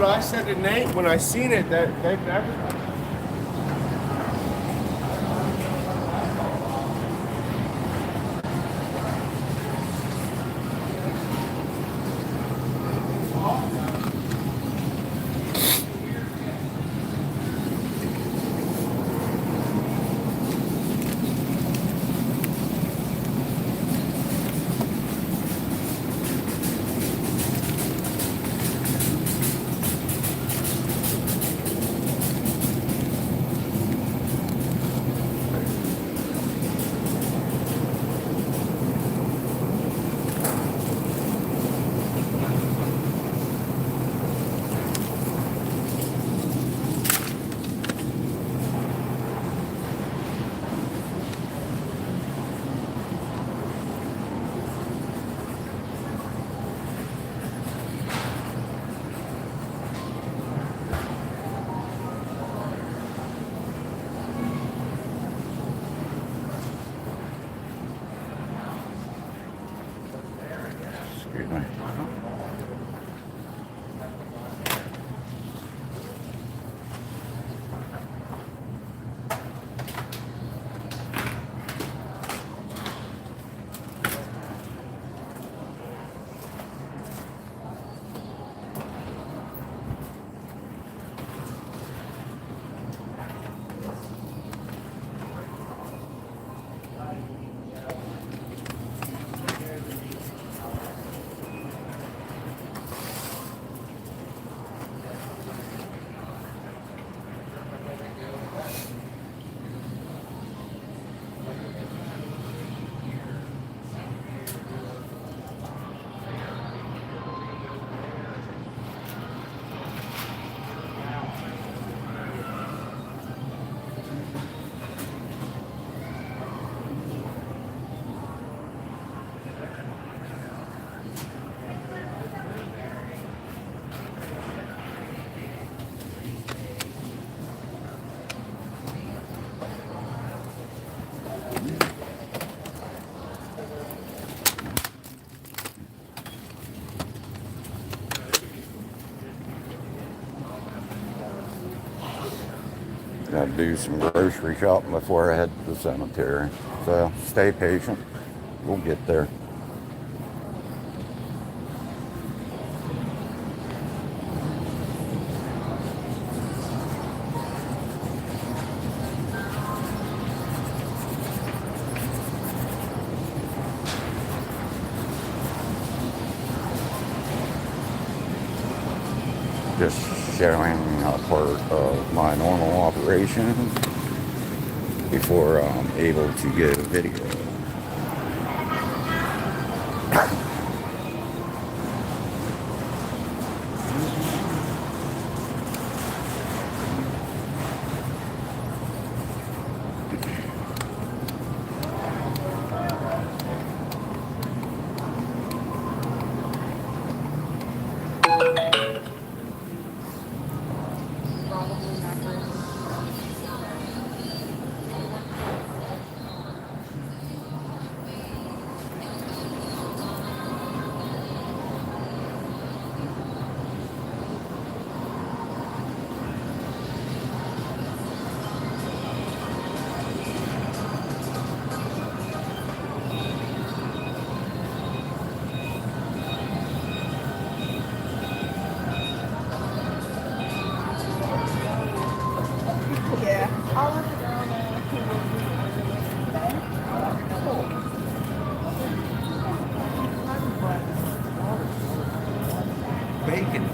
I said to Nate when I seen it, that they've never. Excuse me. Gotta do some grocery shopping before I head to the cemetery. So stay patient. We'll get there. Just showing a part of my normal operation before I'm able to get a video. Bacon.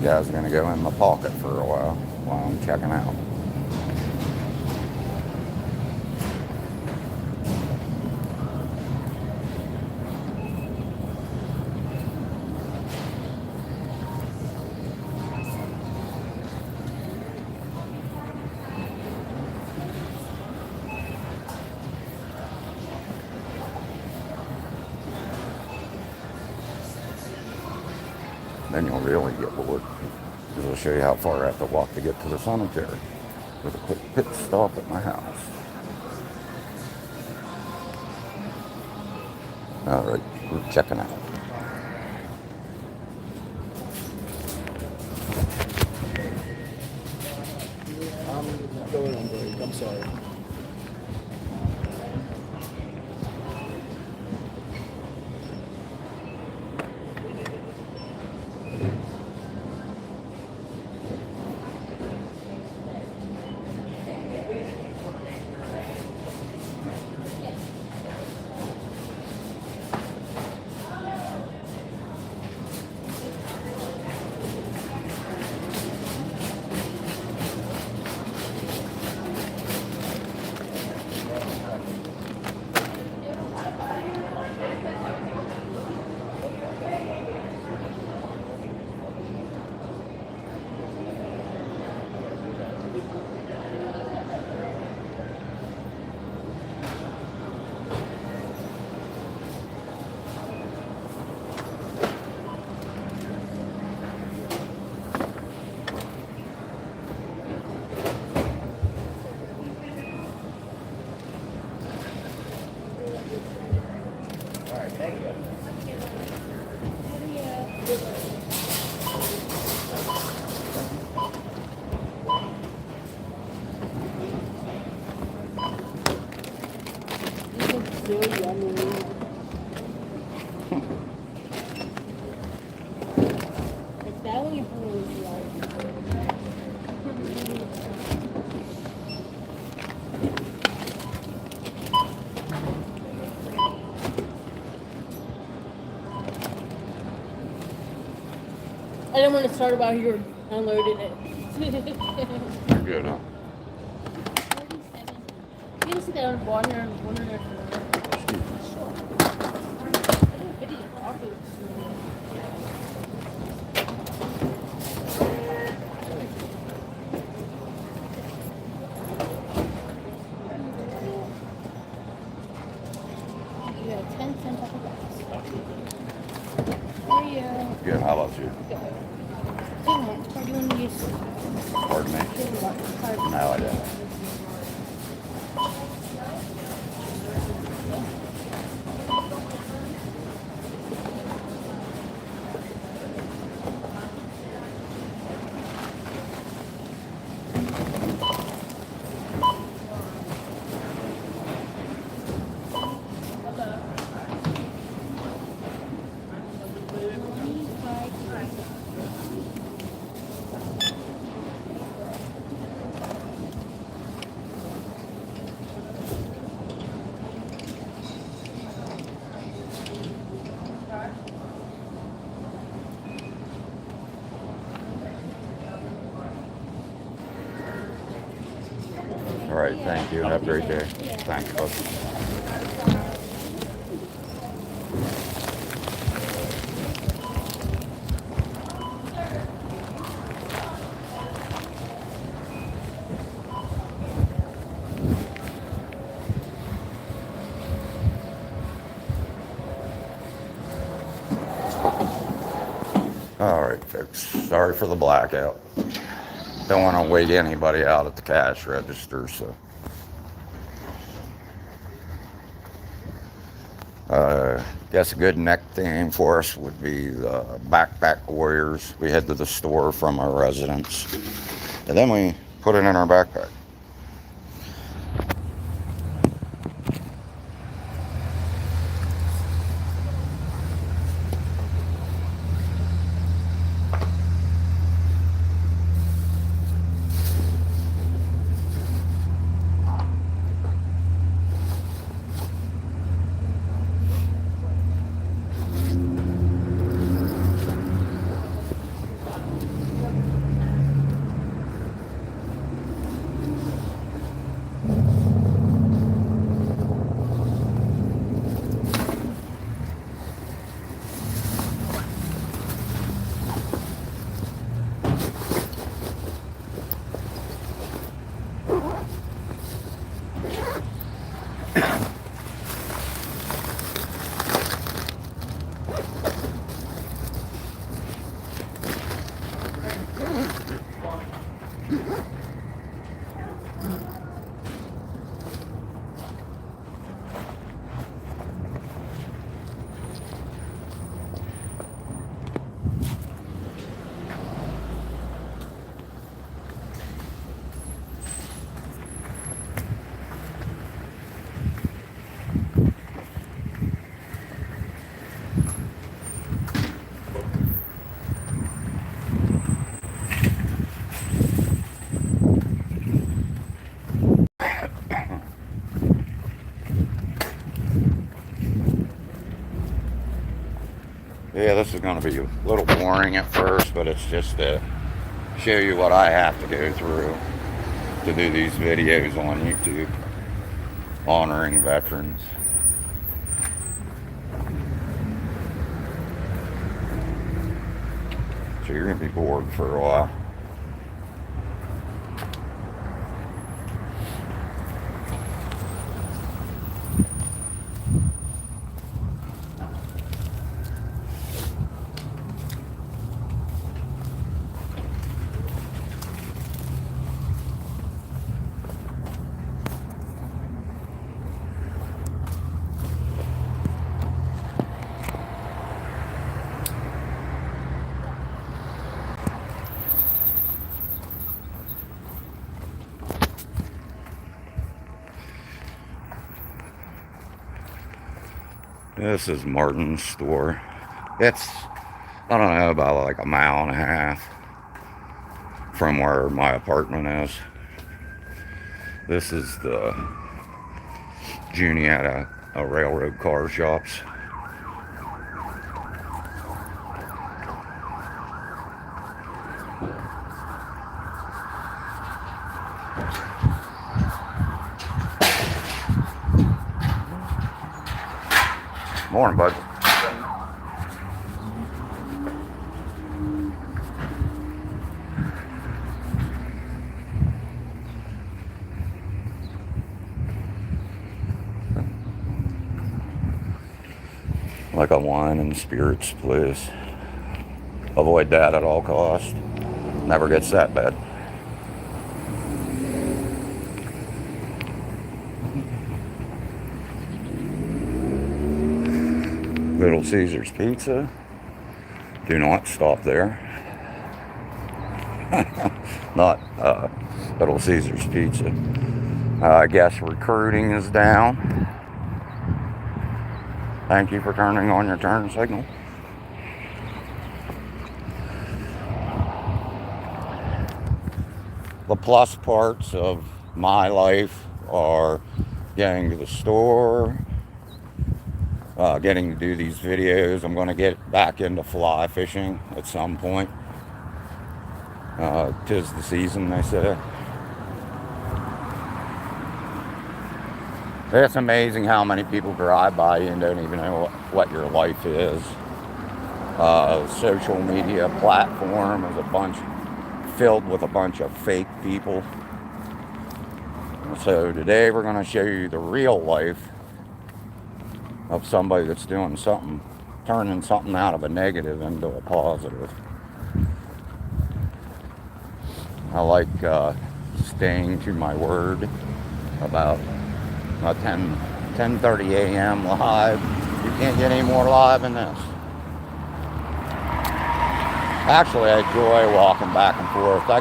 guy's going to go in my pocket for a while I'm checking out. Then you'll really get bored, because I'll show you how far I have to walk to get to the cemetery with a quick pit stop at my house. All right, we're checking out. I'm going on break. I'm sorry. So yummy. Like that one you probably like. I didn't want to start while you were unloading it. You're good, huh? 47. You can see that on water and water there for you got 10 cents off of that. There you go. Good, how about you? Come on, are you going to use Pardon me? No, I didn't. All right, thank you. Have a great day. Thanks, bud. All right, folks. Sorry for the blackout. Don't want to wait anybody out at the cash register, so. Guess a good neck theme for us would be the Backpack Warriors. We head to the store from our residence, and then we put it in our backpack. Yeah, this is going to be a little boring at first, but it's just to show you what I have to go through to do these videos on YouTube honoring veterans. So you're going to be bored for a while. This is Martin's store. It's, I don't know, about like a mile and a half from where my apartment is. This is the Juniata railroad car shops. Morning, bud. Like a wine and spirits place. Avoid that at all costs. Never gets that bad. Little Caesar's Pizza. Do not stop there. Not Little Caesar's Pizza. I guess recruiting is down. Thank you for turning on your turn signal. The plus parts of my life are getting to the store, getting to do these videos. I'm going to get back into fly fishing at some point. 'Tis the season, they say. It's amazing how many people drive by you and don't even know what your life is. Social media platform is filled with a bunch of fake people. So today we're going to show you the real life of somebody that's doing something, turning something out of a negative into a positive. I like staying to my word about 10:30 a.m. live. You can't get any more live than this. Actually, I enjoy walking back and forth. I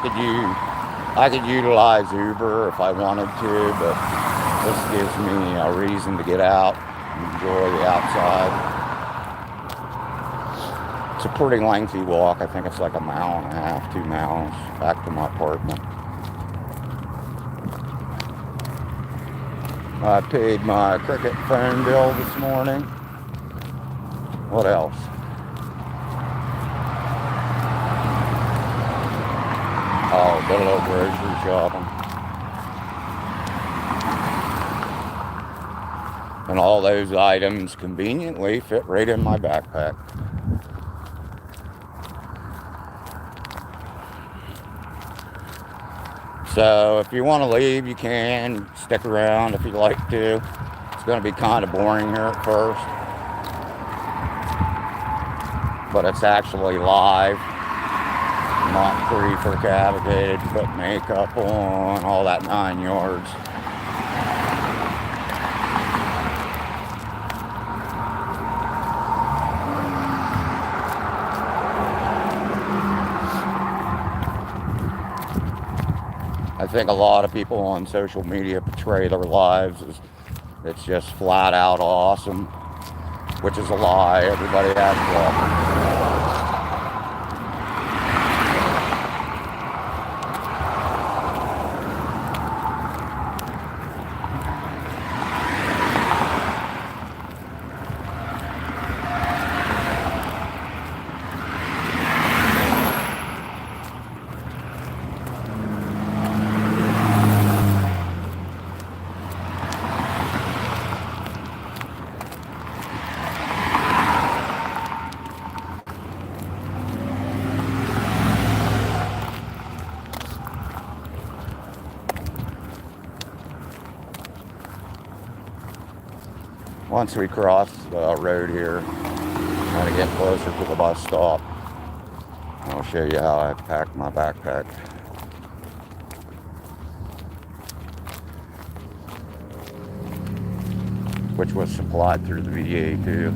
could utilize Uber if I wanted to, but this gives me a reason to get out and enjoy the outside. It's a pretty lengthy walk. I think it's like a mile and a half, 2 miles back to my apartment. I paid my Cricket phone bill this morning. What else? Oh, did a little grocery shopping. And all those items conveniently fit right in my backpack. So if you want to leave, you can. Stick around if you'd like to. It's going to be kind of boring here at first. But it's actually live. Not prefabricated, put makeup on, all that 9 yards. I think a lot of people on social media portray their lives as it's just flat out awesome, which is a lie. Everybody has problems. once we cross the road here, trying to get closer to the bus stop, I'll show you how I packed my backpack. Which was supplied through the VA too.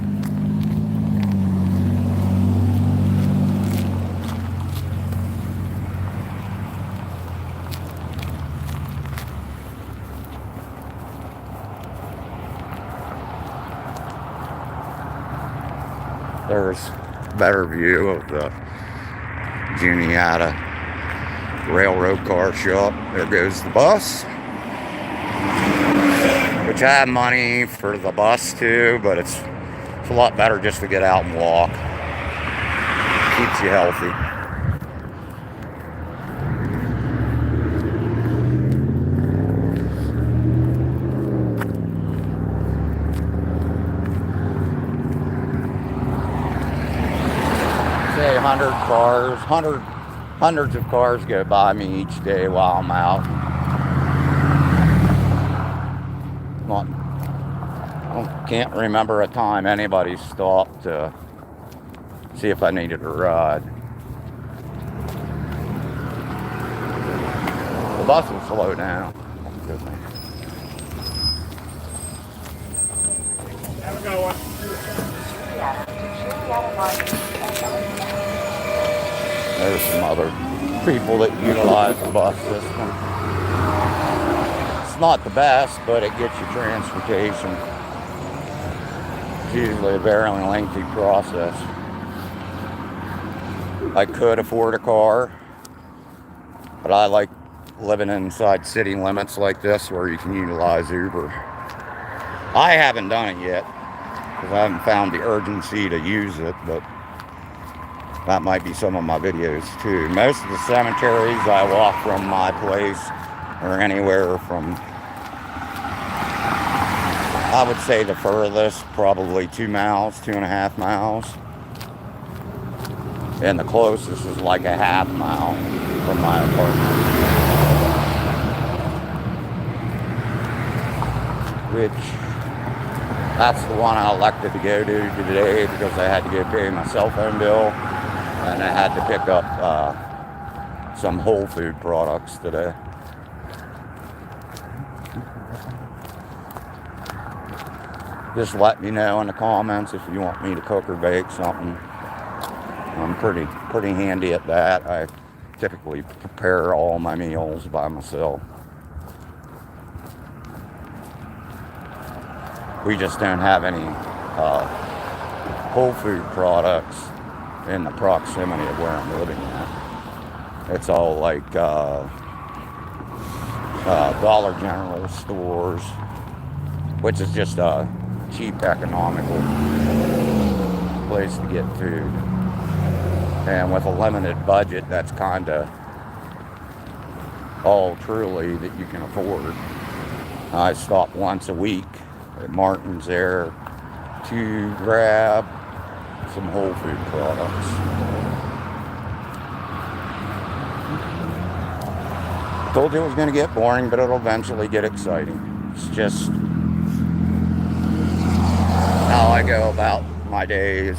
There's a better view of the Juniata railroad car shop. There goes the bus, which I have money for the bus too, but it's a lot better just to get out and walk. Keeps you healthy. Say 100 cars, hundreds of cars go by me each day while I'm out. Can't remember a time anybody stopped to see if I needed a ride. The bus will slow down. Have a good one. There's some other people that utilize the bus system. It's not the best, but it gets you transportation. It's usually a very lengthy process. I could afford a car, but I like living inside city limits like this where you can utilize Uber. I haven't done it yet because I haven't found the urgency to use it, but that might be some of my videos too. Most of the cemeteries I walk from my place are anywhere from, I would say the furthest, probably 2 miles, 2.5 miles. And the closest is like a half mile from my apartment. Which, that's the one I elected to go to today because I had to go pay my cell phone bill. And I had to pick up some whole food products today. Just let me know in the comments if you want me to cook or bake something. I'm pretty handy at that. I typically prepare all my meals by myself. We just don't have any whole food products in the proximity of where I'm living at. It's all like Dollar General stores, which is just a cheap, economical place to get food. And with a limited budget, that's kind of all truly that you can afford. I stop once a week at Martin's there to grab some whole food products. Told you it was going to get boring, but it'll eventually get exciting. It's just how I go about my days.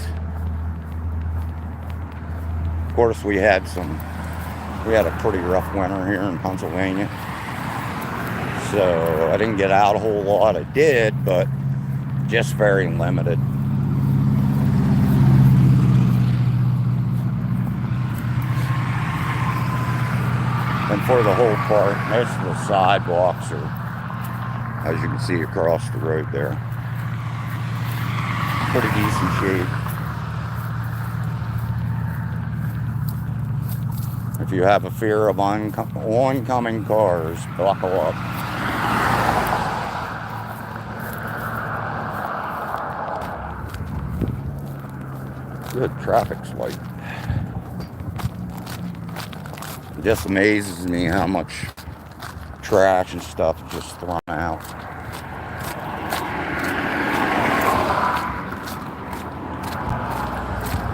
Of course, we had a pretty rough winter here in Pennsylvania. So I didn't get out a whole lot. I did, but just very limited. And for the whole part, most of the sidewalks are, as you can see across the road there, pretty decent shape. If you have a fear of oncoming cars, buckle up. Good traffic's light. It just amazes me how much trash and stuff is just thrown out.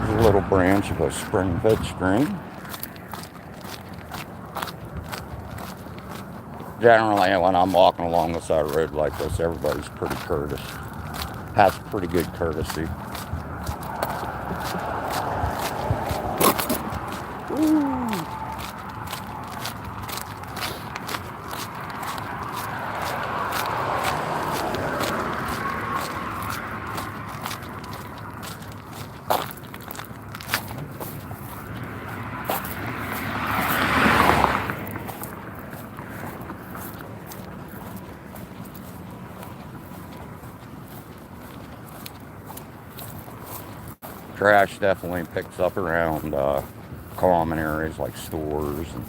There's a little branch of a spring-fed stream. Generally, when I'm walking along the side of the road like this, everybody's pretty courteous. has pretty good courtesy. Trash definitely picks up around common areas like stores. And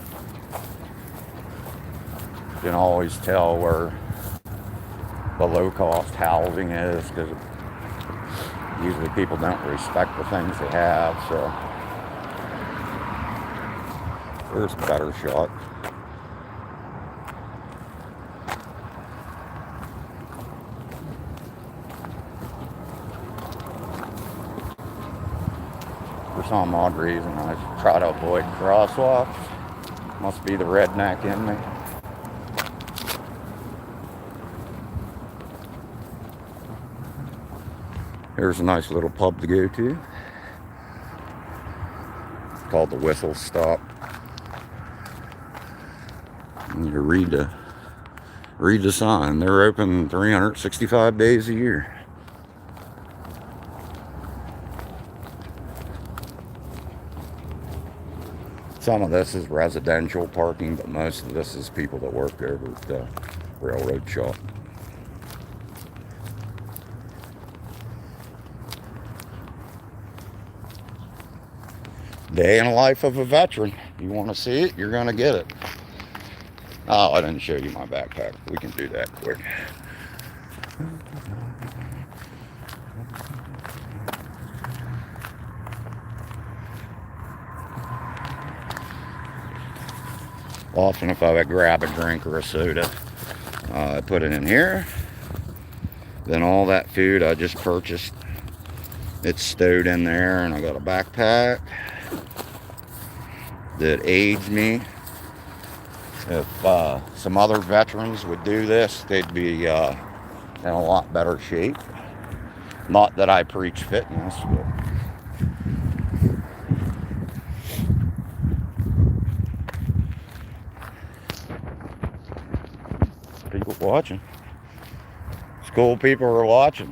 you can always tell where the low-cost housing is because usually people don't respect the things they have. So there's a better shot. For some odd reason, I try to avoid crosswalks. Must be the redneck in me. Here's a nice little pub to go to. It's called the Whistle Stop. And you read the sign. They're open 365 days a year. Some of this is residential parking, but most of this is people that work over at the railroad shop. Day in the life of a veteran. You want to see it, you're going to get it. Oh, I didn't show you my backpack. We can do that quick. Often if I would grab a drink or a soda, I put it in here. Then all that food I just purchased, it's stowed in there, and I got a backpack that aids me. If some other veterans would do this, they'd be in a lot better shape. Not that I preach fitness, but people watching. School people are watching.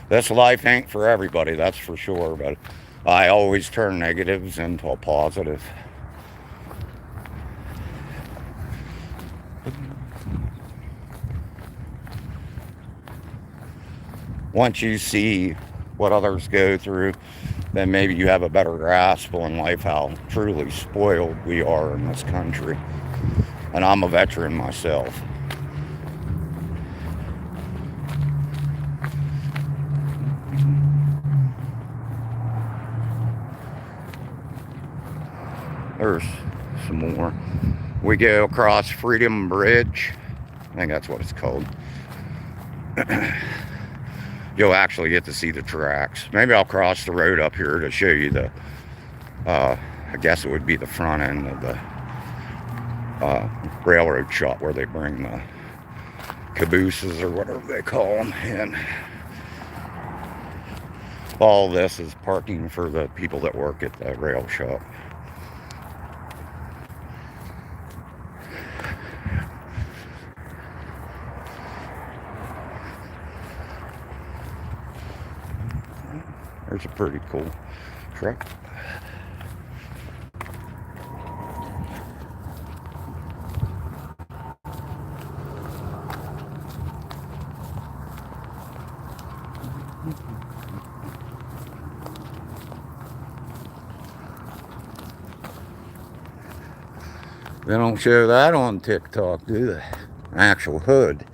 This life ain't for everybody, that's for sure, but I always turn negatives into a positive. Once you see what others go through, then maybe you have a better grasp on life, how truly spoiled we are in this country. And I'm a veteran myself. There's some more. We go across Freedom Bridge. I think that's what it's called. You'll actually get to see the tracks. Maybe I'll cross the road up here to show you the, I guess it would be the front end of the railroad shop where they bring the cabooses or whatever they call them in. All this is parking for the people that work at the rail shop. There's a pretty cool truck. They don't show that on TikTok, do they? Actual hood.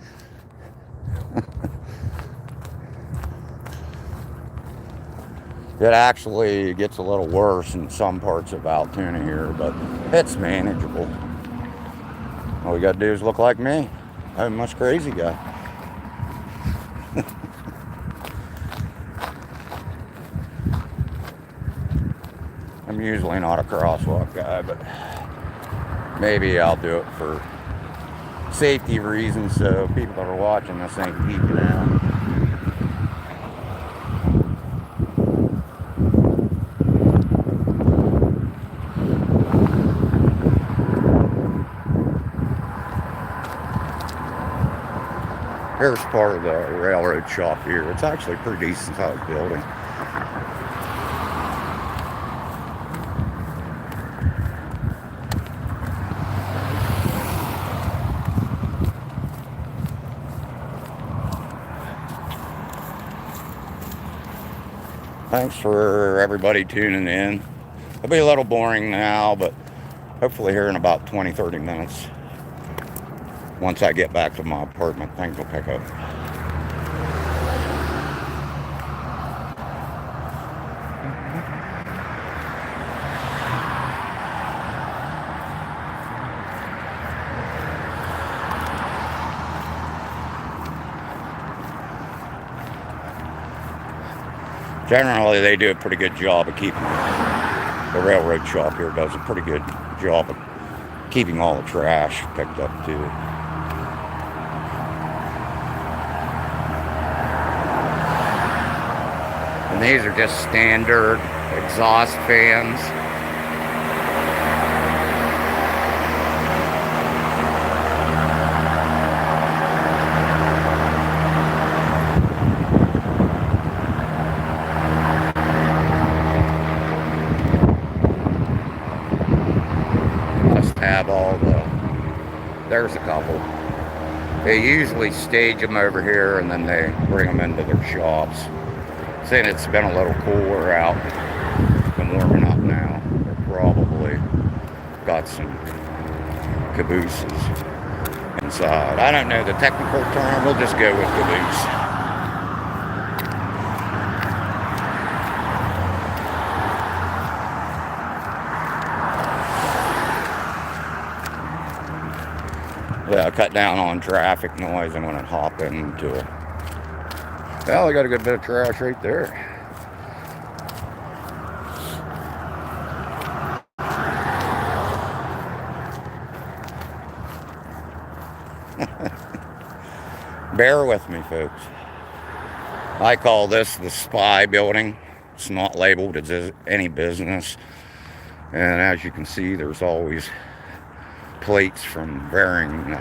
It actually gets a little worse in some parts of Altoona here, but it's manageable. All we gotta do is look like me. I'm much crazy guy. I'm usually not a crosswalk guy, but maybe I'll do it for safety reasons, so people that are watching this ain't peeking out. Here's part of the railroad shop here. It's actually a pretty decent sized building. Thanks for everybody tuning in. It'll be a little boring now, but hopefully here in about 20-30 minutes, once I get back to my apartment, things will pick up. Generally, they do a pretty good job of keeping, the railroad shop here does a pretty good job of keeping all the trash picked up too. And these are just standard exhaust fans. Have all there's a couple. They usually stage them over here and then they bring them into their shops. Saying it's been a little cooler out, it's been warming up now. They're probably got some cabooses inside. I don't know the technical term, we'll just go with caboose. Yeah, cut down on traffic noise and when I hop into it. Well, I got a good bit of trash right there. Bear with me, folks. I call this the spy building. It's not labeled as any business. And as you can see, there's always plates from varying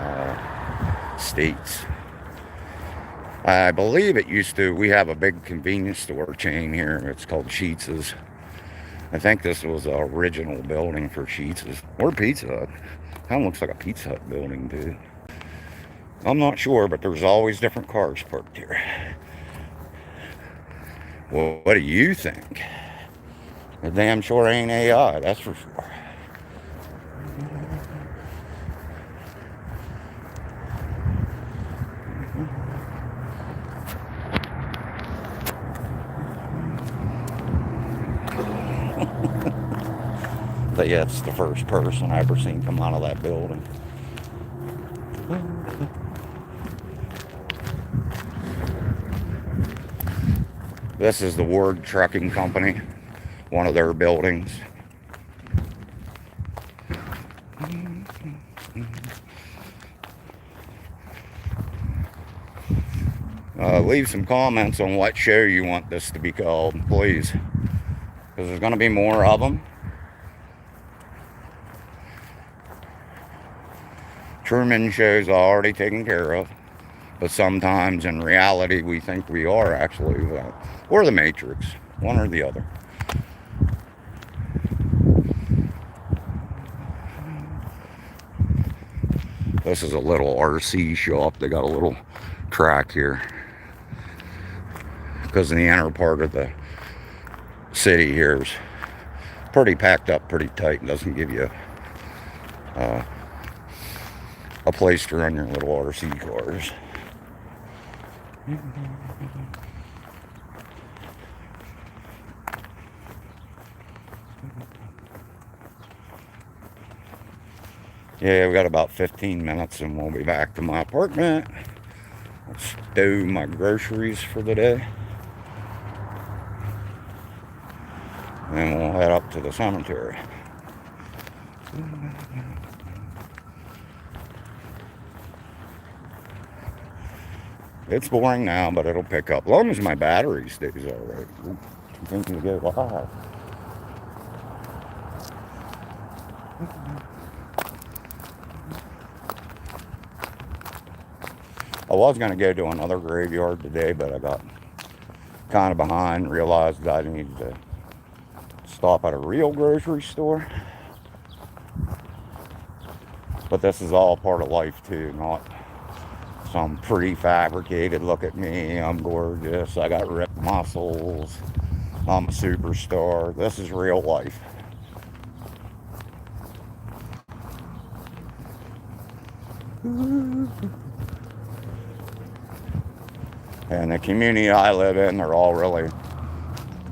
states. I believe it used to, we have a big convenience store chain here. It's called Sheets's. I think this was the original building for Sheets's. Or Pizza Hut. Kind of looks like a Pizza Hut building too. I'm not sure, but there's always different cars parked here. Well, what do you think? It damn sure ain't AI, that's for sure. But yeah, it's the first person I ever seen come out of that building. This is the Ward Trucking Company, one of their buildings. Leave some comments on what show you want this to be called, please. Because there's going to be more of them. Truman Show's already taken care of. But sometimes in reality we think we are actually, or the Matrix, one or the other. This is a little RC shop. They got a little track here. Because in the inner part of the city here is pretty packed up, pretty tight, and doesn't give you a place to run your little RC cars. Yeah, we got about 15 minutes and we'll be back to my apartment. I'll stow my groceries for the day. And we'll head up to the cemetery. It's boring now, but it'll pick up. As long as my battery stays all right. You think you get live? I was going to go to another graveyard today, but I got kind of behind, realized I needed to stop at a real grocery store. But this is all part of life too, not some prefabricated, look at me, I'm gorgeous, I got ripped muscles, I'm a superstar. This is real life. And the community I live in, they're all really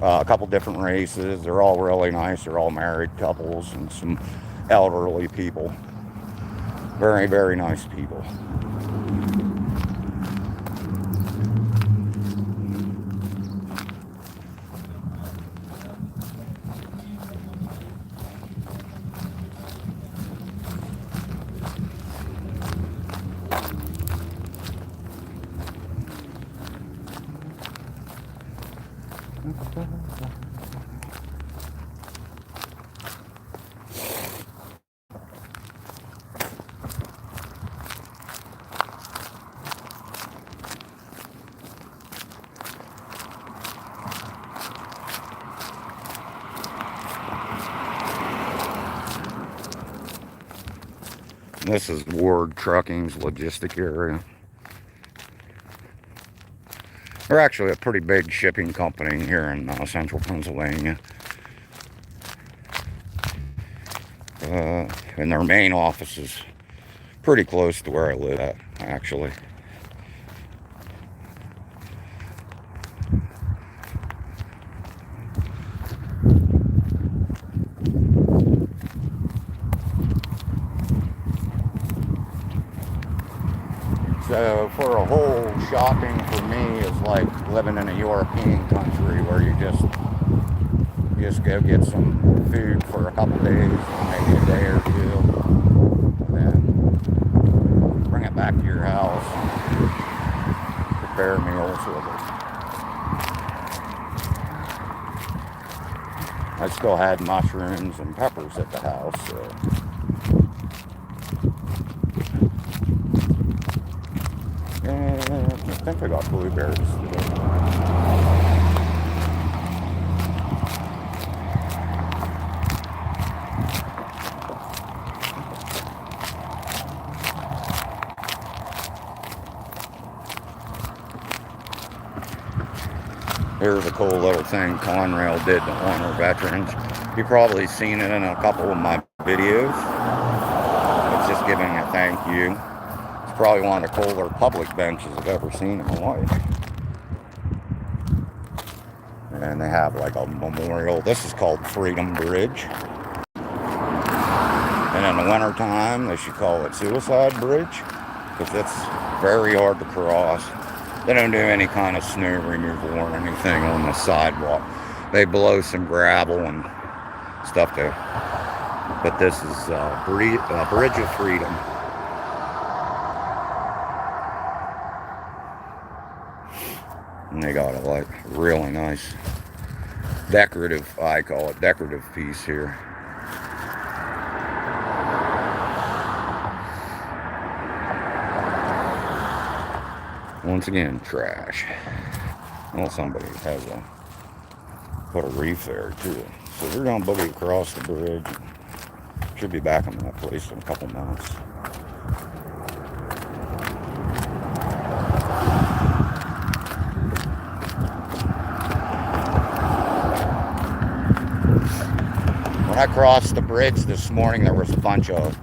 a couple different races. They're all really nice. They're all married couples and some elderly people. Very, very nice people. This is Ward Trucking's logistic area. They're actually a pretty big shipping company here in central Pennsylvania. And their main office is pretty close to where I live at, actually. So for a whole shopping for me is like living in a European country where you just go get some food for a couple days, maybe a day or two, and then bring it back to your house, prepare meals with it. I still had mushrooms and peppers at the house, so. I think I got blueberries today. Here's a cool little thing Conrail did to honor veterans. You've probably seen it in a couple of my videos. It's just giving a thank you. Probably one of the cooler public benches I've ever seen in my life. And they have like a memorial. This is called Freedom Bridge. And in the winter time, they should call it Suicide Bridge, because it's very hard to cross. They don't do any kind of snow removal or anything on the sidewalk. They blow some gravel and stuff there. But this is Bridge of Freedom. And they got a like really nice decorative, I call it decorative piece here. Once again, trash. Well, somebody has put a reef there too. So we're gonna boogie across the bridge. Should be back in that place in a couple minutes. When I crossed the bridge this morning, there was a bunch of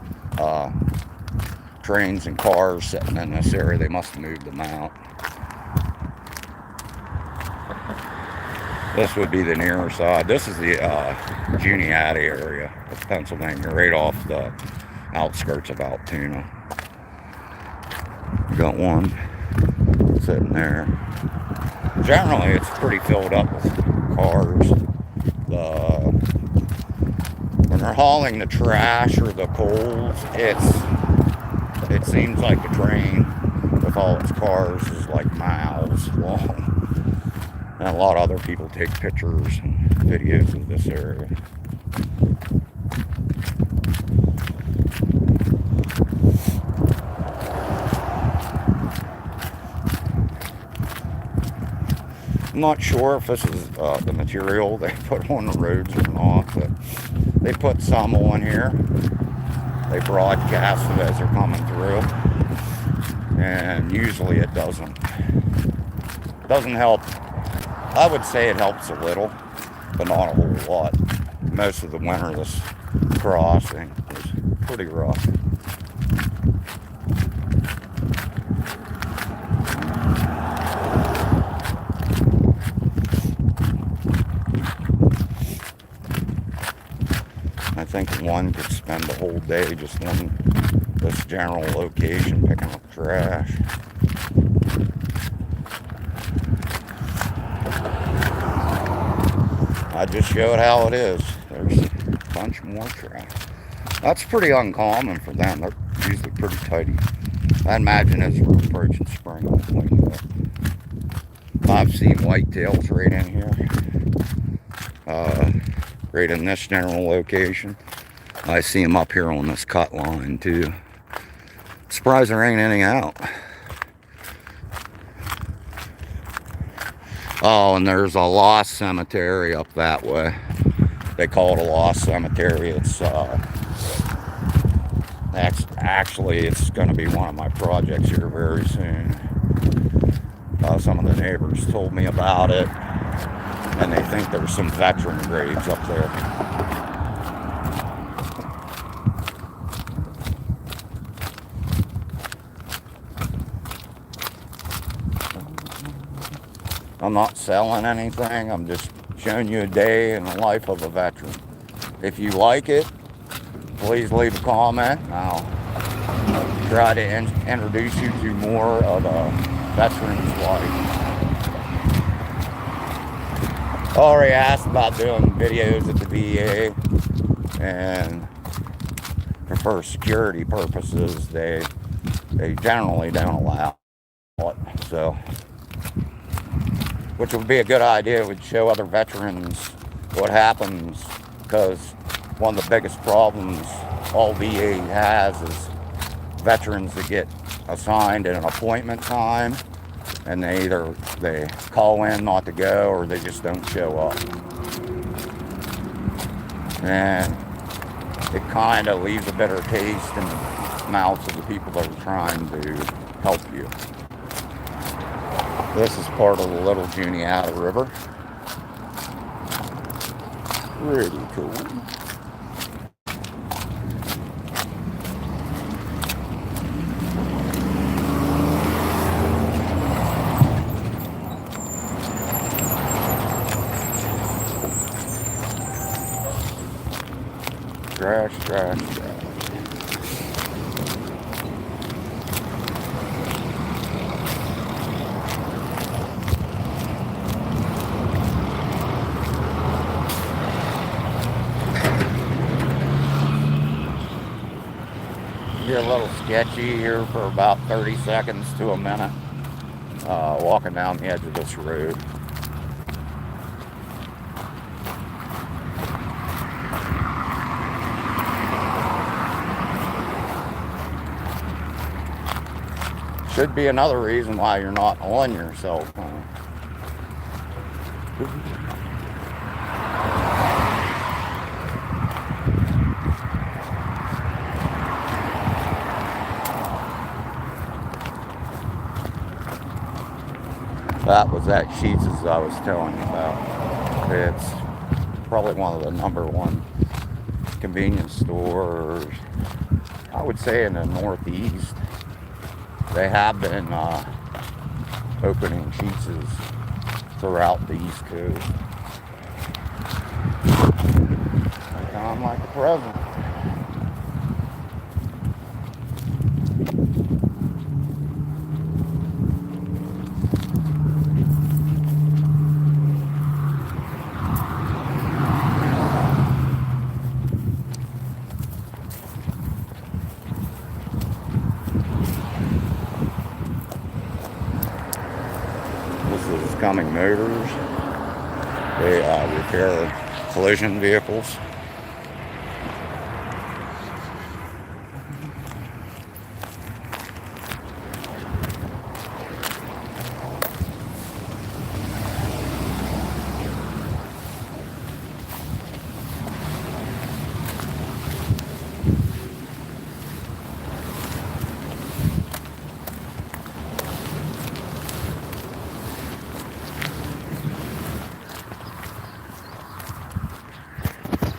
trains and cars sitting in this area. They must have moved them out. This would be the nearer side. This is the Juniata area of Pennsylvania, right off the outskirts of Altoona. You got one sitting there. Generally, it's pretty filled up with cars. When they're hauling the trash or the coals, it seems like the train, the with all its cars is like miles long. And a lot of other people take pictures and videos of this area. I'm not sure if this is the material they put on the roads or not, but they put some on here. They broadcast it as they're coming through, and usually it doesn't help. I would say it helps a little, but not a whole lot. Most of the winter this crossing was pretty rough. I think one could spend the whole day just on this general location picking up trash. I just showed how it is. There's a bunch more trash. That's pretty uncommon for them. They're usually pretty tidy. I imagine as we're approaching spring, they'll clean it up. I've seen whitetails right in here. Right in this general location. I see them up here on this cut line too. Surprised there ain't any out. Oh, and there's a lost cemetery up that way. They call it a lost cemetery. It's actually it's going to be one of my projects here very soon. Some of the neighbors told me about it, and they think there's some veteran graves up there. I'm not selling anything. I'm just showing you a day in the life of a veteran. If you like it, please leave a comment. I'll try to introduce you to more of a veteran's life. I already asked about doing videos at the VA, and for security purposes, they generally don't allow it. So, which would be a good idea. It would show other veterans what happens, because one of the biggest problems all VA has is veterans that get assigned at an appointment time, and they call in not to go, or they just don't show up. And it kind of leaves a bitter taste in the mouths of the people that are trying to help you. This is part of the Little Juniata River. Pretty cool. Trash, trash, trash. Get a little sketchy here for about 30 seconds to a minute, walking down the edge of this road. Should be another reason why you're not on your cell phone. That was that Sheets as I was telling you about. It's probably one of the #1 convenience stores, I would say, in the Northeast. They have been opening Sheetses throughout the East Coast. A time like the present. Motors. They repair collision vehicles.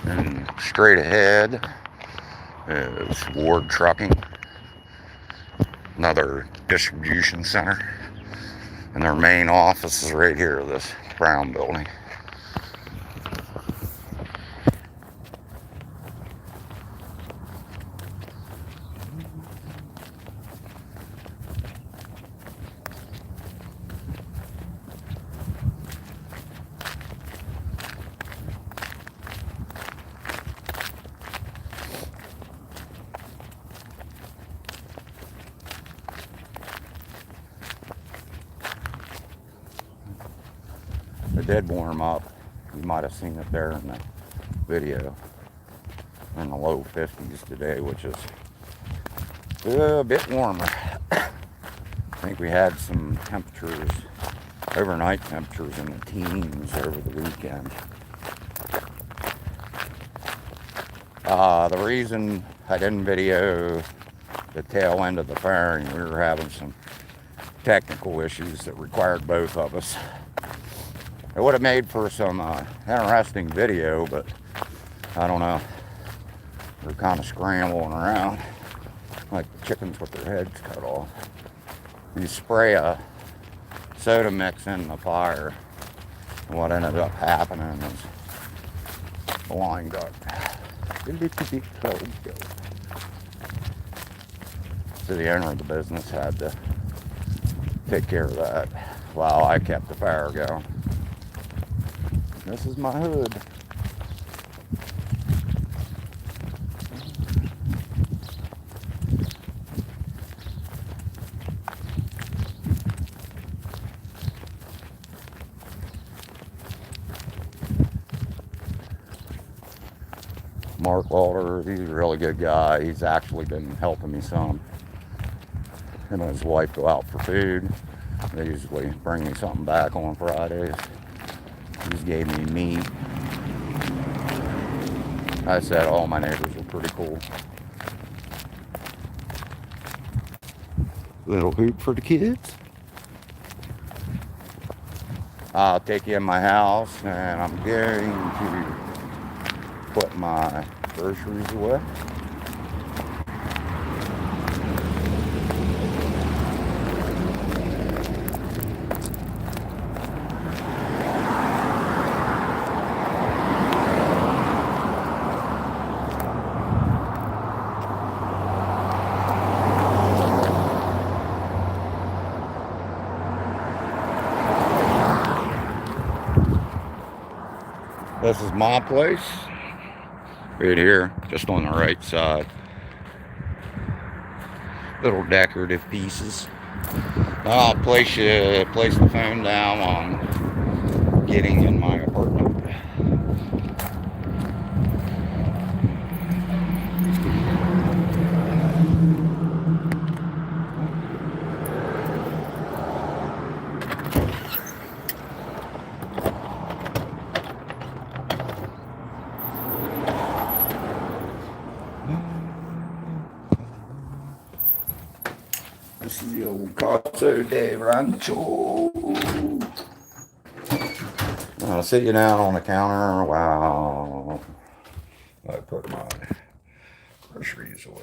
And straight ahead is Ward Trucking, another distribution center. And their main office is right here, this brown building. It did warm up. You might have seen it there in the video. In the low 50s today, which is a bit warmer. I think we had some temperatures, overnight temperatures in the teens over the weekend. The reason I didn't video the tail end of the firing, we were having some technical issues that required both of us. It would have made for some interesting video, but I don't know. We're kind of scrambling around like chickens with their heads cut off. You spray a soda mix in the fire, and what ended up happening is the line got a little bit cold. So the owner of the business had to take care of that while I kept the fire going. This is my hood. Mark Walter, he's a really good guy. He's actually been helping me some. Him and his wife go out for food. They usually bring me something back on Fridays. He gave me meat. I said all my neighbors were pretty cool. Little hoop for the kids. I'll take you in my house, and I'm going to put my groceries away. This is my place, right here, just on the right side. Little decorative pieces. I'll place the phone down on getting in my apartment. This is the old Casa de Rancho. I'll sit you down on the counter while I put my groceries away.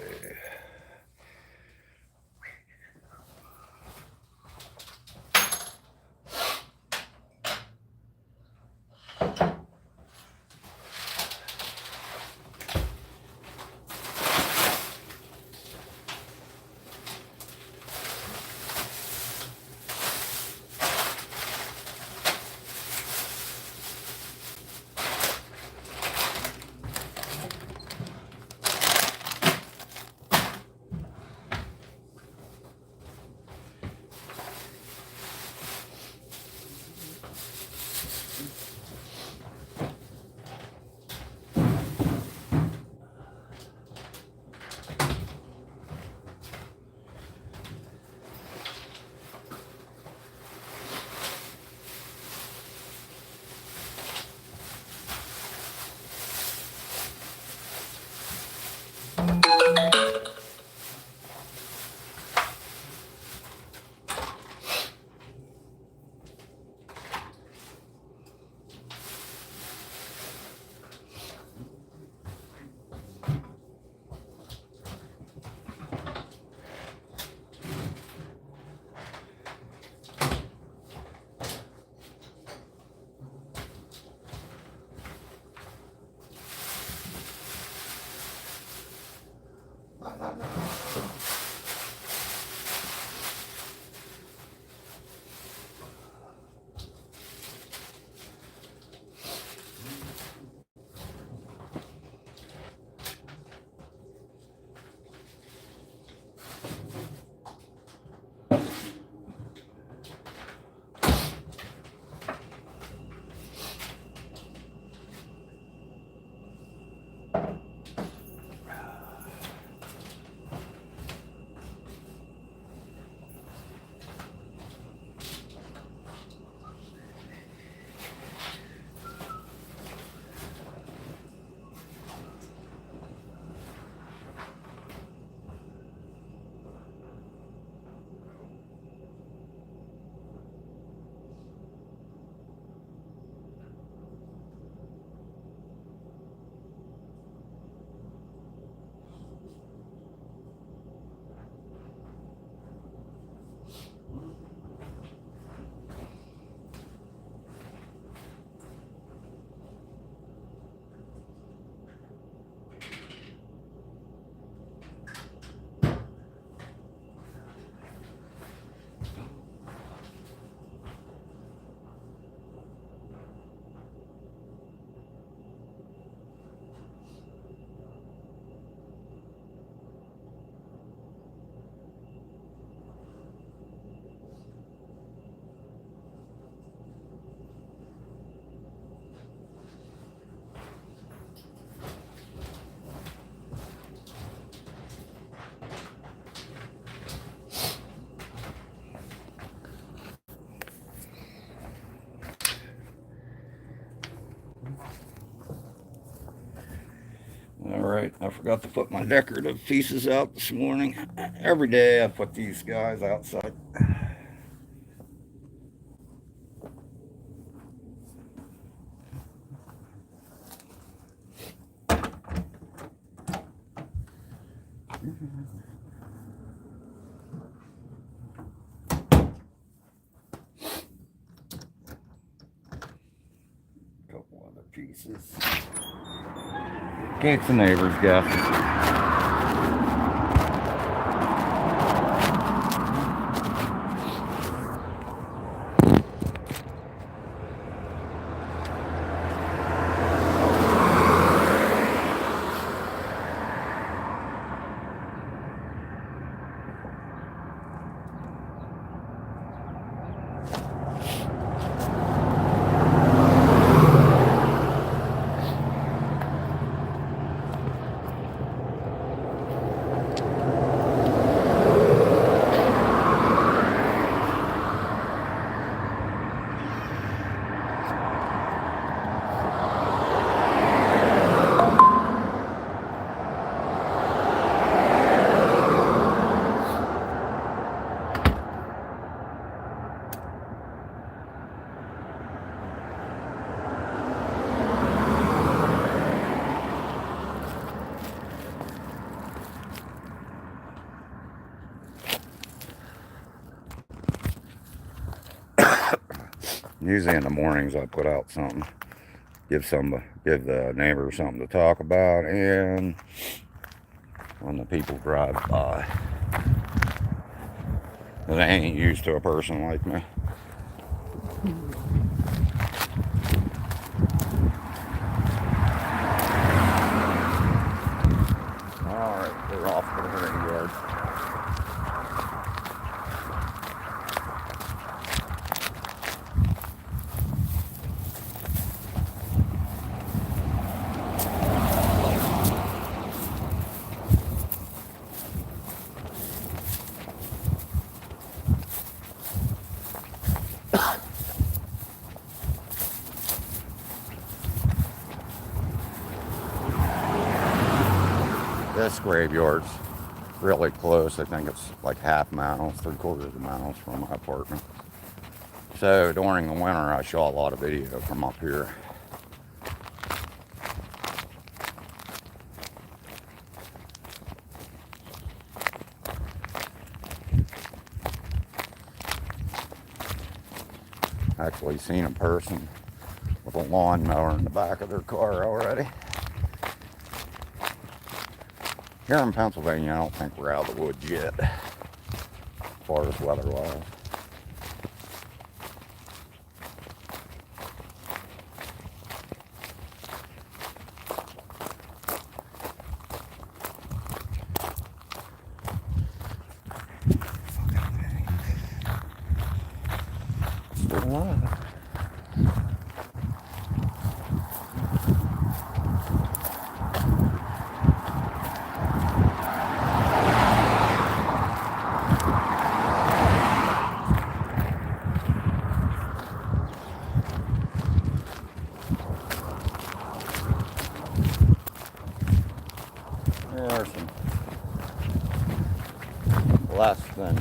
Alright, I forgot to put my decorative pieces out this morning. Every day I put these guys outside. Couple other pieces. In case the neighbors guess. Usually in the mornings I put out something, give the neighbors something to talk about, and when the people drive by, they ain't used to a person like me. Alright, we're off to the graveyard. This graveyard's really close. I think it's like half mile, 3/4 miles from my apartment. So during the winter, I shot a lot of video from up here. Actually seen a person with a lawnmower in the back of their car already. Here in Pennsylvania, I don't think we're out of the woods yet, as far as weather-wise. Still alive. There are some less than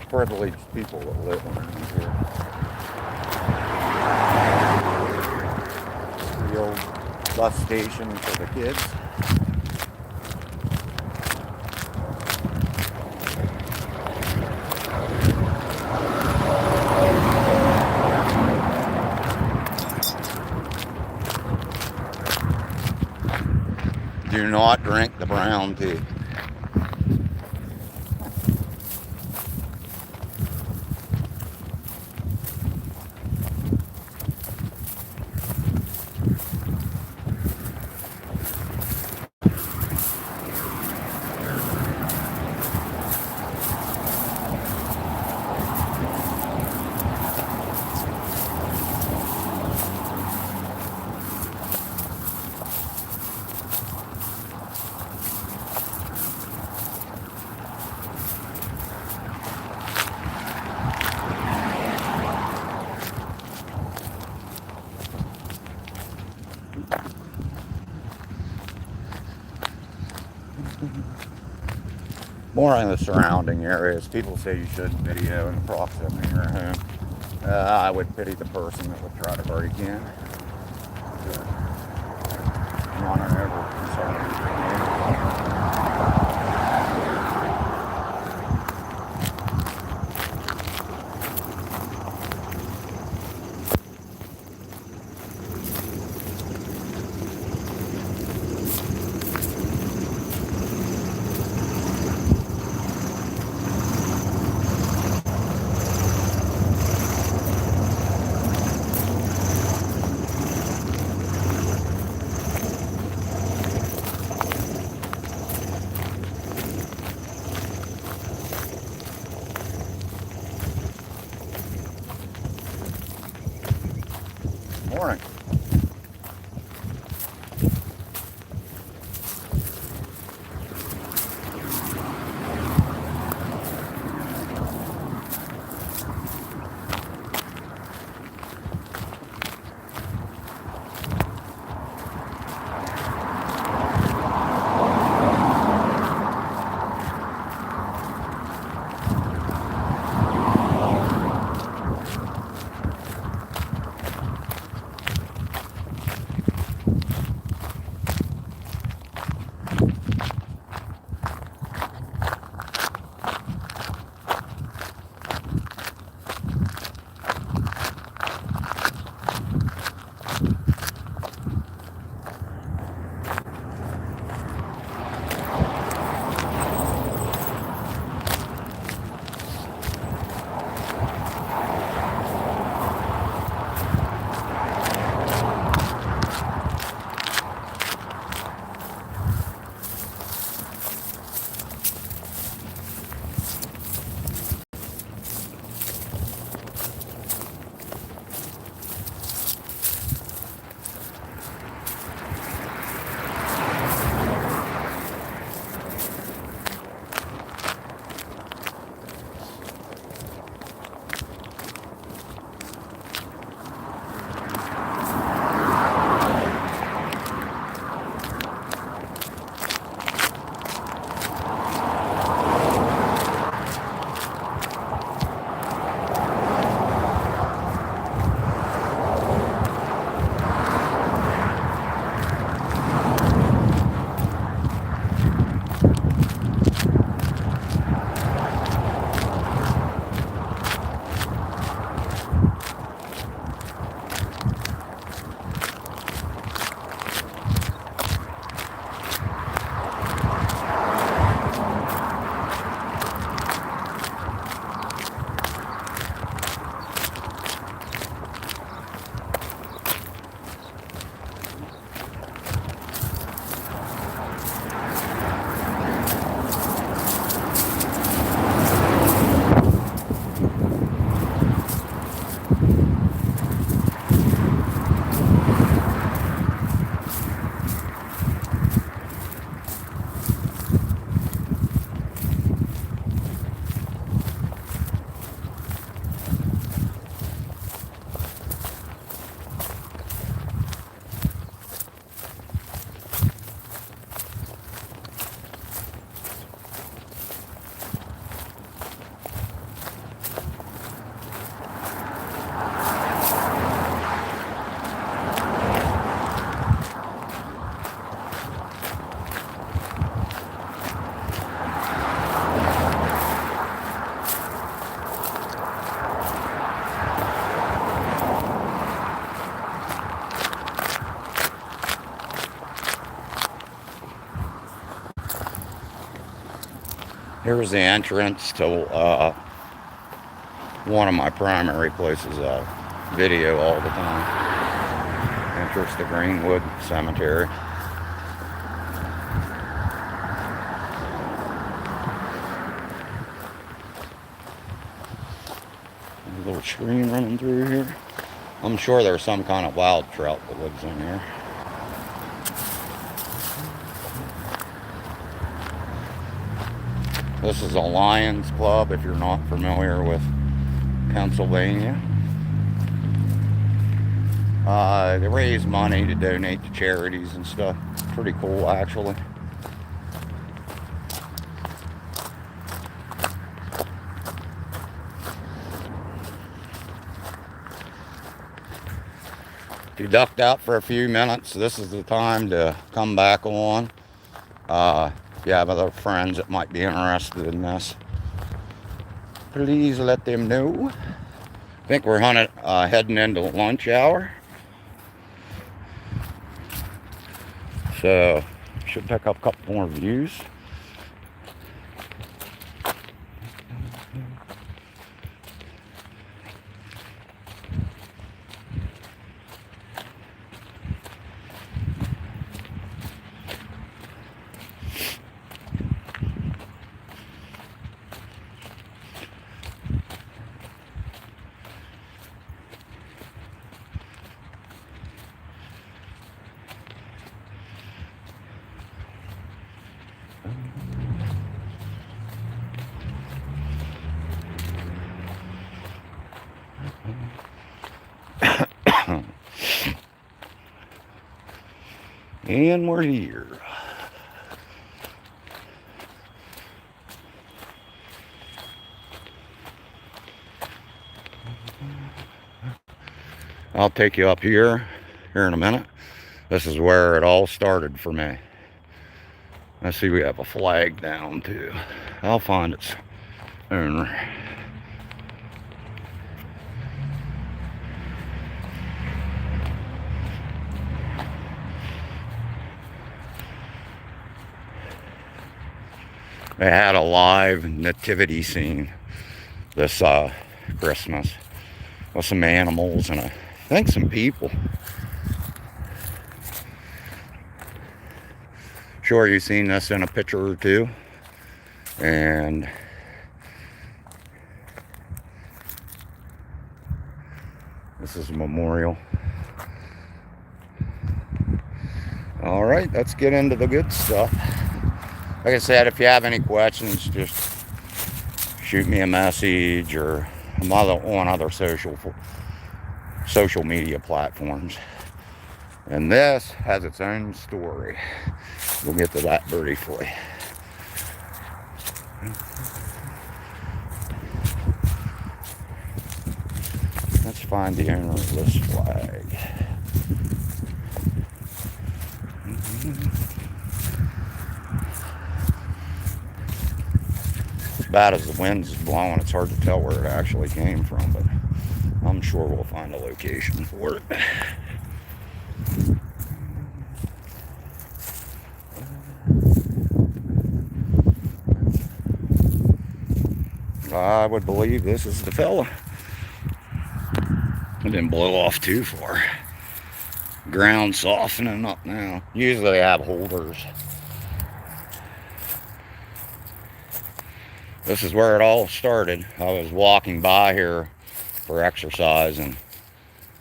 privileged people that live around here. The old bus station for the kids. Do not drink the brown tea. more in the surrounding areas. People say you shouldn't video in proximity to your home. I would pity the person that would try to break in. Not an over concern. Morning. Here's the entrance to one of my primary places I video all the time. Entrance to Greenwood Cemetery. A little stream running through here. I'm sure there's some kind of wild trout that lives in here. This is a Lions Club if you're not familiar with Pennsylvania. They raise money to donate to charities and stuff. Pretty cool, actually. If you ducked out for a few minutes, this is the time to come back on. If you have other friends that might be interested in this, please let them know. I think we're heading into lunch hour. So, should pick up a couple more views. And we're here. I'll take you up here in a minute. This is where it all started for me. I see we have a flag down too. I'll find its owner. They had a live nativity scene this Christmas with some animals and I think some people. Sure, you've seen this in a picture or two. And this is a memorial. All right, let's get into the good stuff. Like I said, if you have any questions, just shoot me a message or I'm on other social media platforms. And this has its own story. We'll get to that briefly. Let's find the owner of this flag. As bad as the wind's blowing, it's hard to tell where it actually came from, but I'm sure we'll find a location for it. I would believe this is the fella. It didn't blow off too far. Ground softening up now. Usually they have holders. This is where it all started. I was walking by here for exercise and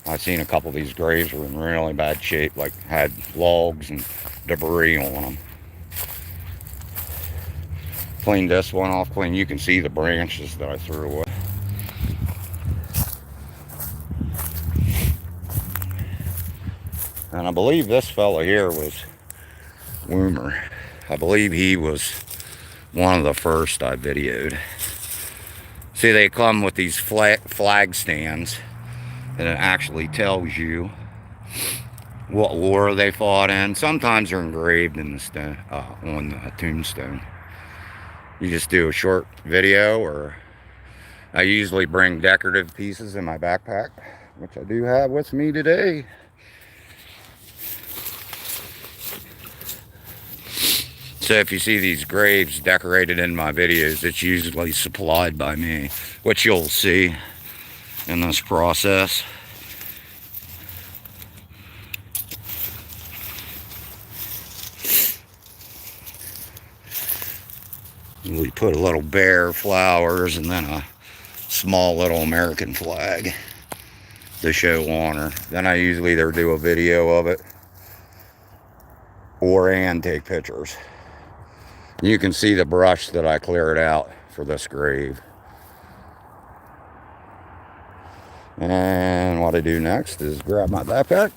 I seen a couple of these graves were in really bad shape, like had logs and debris on them. Cleaned this one off clean. You can see the branches that I threw away. And I believe this fella here was Woomer. I believe he was one of the first I videoed. See, they come with these flag stands and it actually tells you what war they fought in. Sometimes they're engraved in the stone, on the tombstone. You just do a short video, or I usually bring decorative pieces in my backpack, which I do have with me today. So if you see these graves decorated in my videos, it's usually supplied by me, which you'll see in this process. We put a little bear, flowers, and then a small little American flag to show honor. Then I usually either do a video of it and take pictures. You can see the brush that I cleared out for this grave. And what I do next is grab my backpack.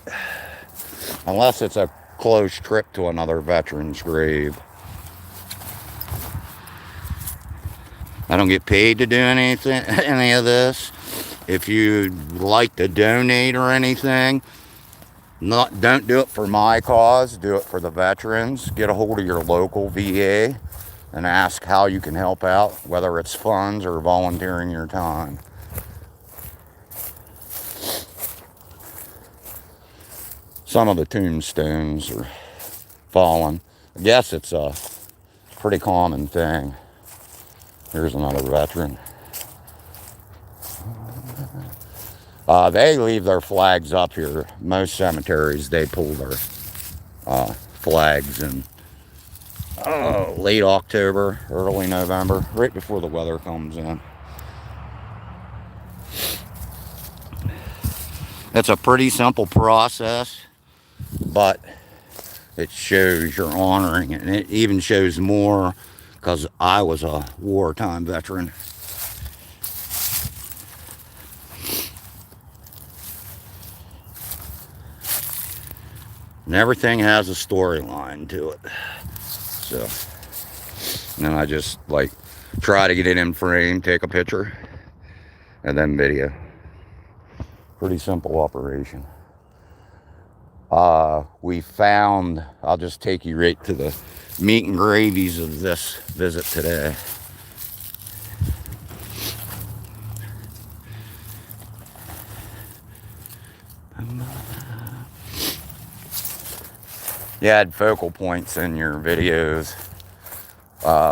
Unless it's a close trip to another veteran's grave. I don't get paid to do anything, any of this. If you'd like to donate or anything, Don't do it for my cause, do it for the veterans. Get a hold of your local VA and ask how you can help out, whether it's funds or volunteering your time. Some of the tombstones are fallen. I guess it's a pretty common thing. Here's another veteran. They leave their flags up here. Most cemeteries, they pull their flags in late October, early November, right before the weather comes in. It's a pretty simple process, but it shows you're honoring it. And it even shows more because I was a wartime veteran. And everything has a storyline to it. So, and then I just like try to get it in frame, take a picture, and then video. Pretty simple operation. We found, I'll just take you right to the meat and gravies of this visit today. You had focal points in your videos.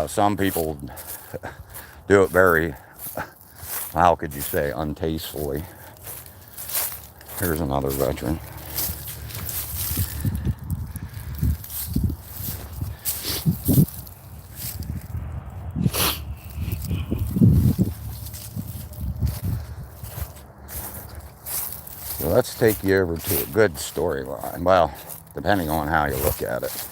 Some people do it very, how could you say, untastefully. Here's another veteran. So let's take you over to a good storyline. Well, depending on how you look at it.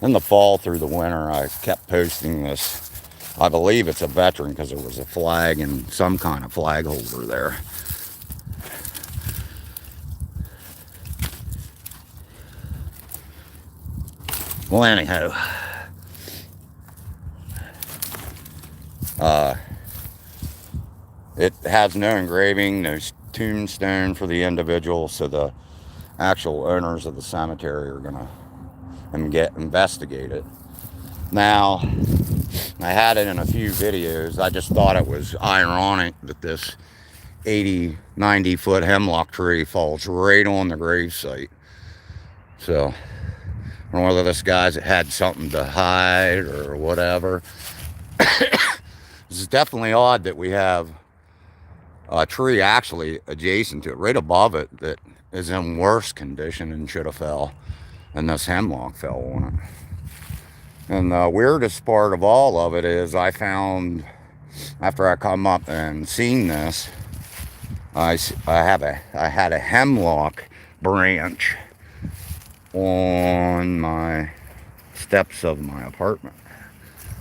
In the fall through the winter, I kept posting this. I believe it's a veteran because there was a flag and some kind of flag holder there. Well, anyhow, it has no engraving, no tombstone for the individual, so the actual owners of the cemetery are gonna get investigated. Now, I had it in a few videos. I just thought it was ironic that this 80, 90 foot hemlock tree falls right on the gravesite. So, I don't know whether this guy's had something to hide or whatever. This is definitely odd that we have a tree actually adjacent to it, right above it, that is in worse condition and should have fell. And this hemlock fell on it. And the weirdest part of all of it is I found, after I come up and seen this, I had a hemlock branch on my steps of my apartment.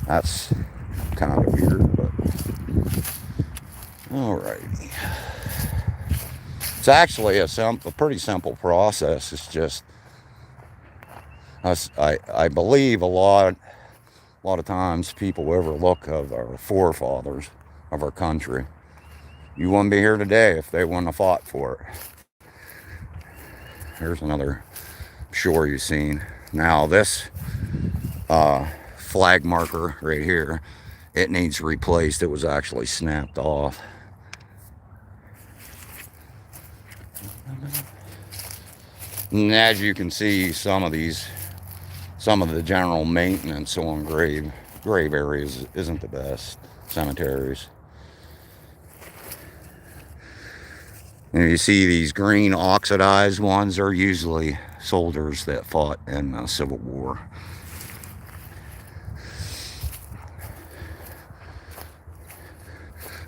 That's kind of weird, but alrighty. It's actually a pretty simple process. It's just, I believe a lot of times people overlook of our forefathers of our country. You wouldn't be here today if they wouldn't have fought for it. Here's another shore you've seen. Now this flag marker right here, it needs replaced. It was actually snapped off. And as you can see, some of the general maintenance on grave areas isn't the best. Cemeteries. And you see these green oxidized ones are usually soldiers that fought in the Civil War.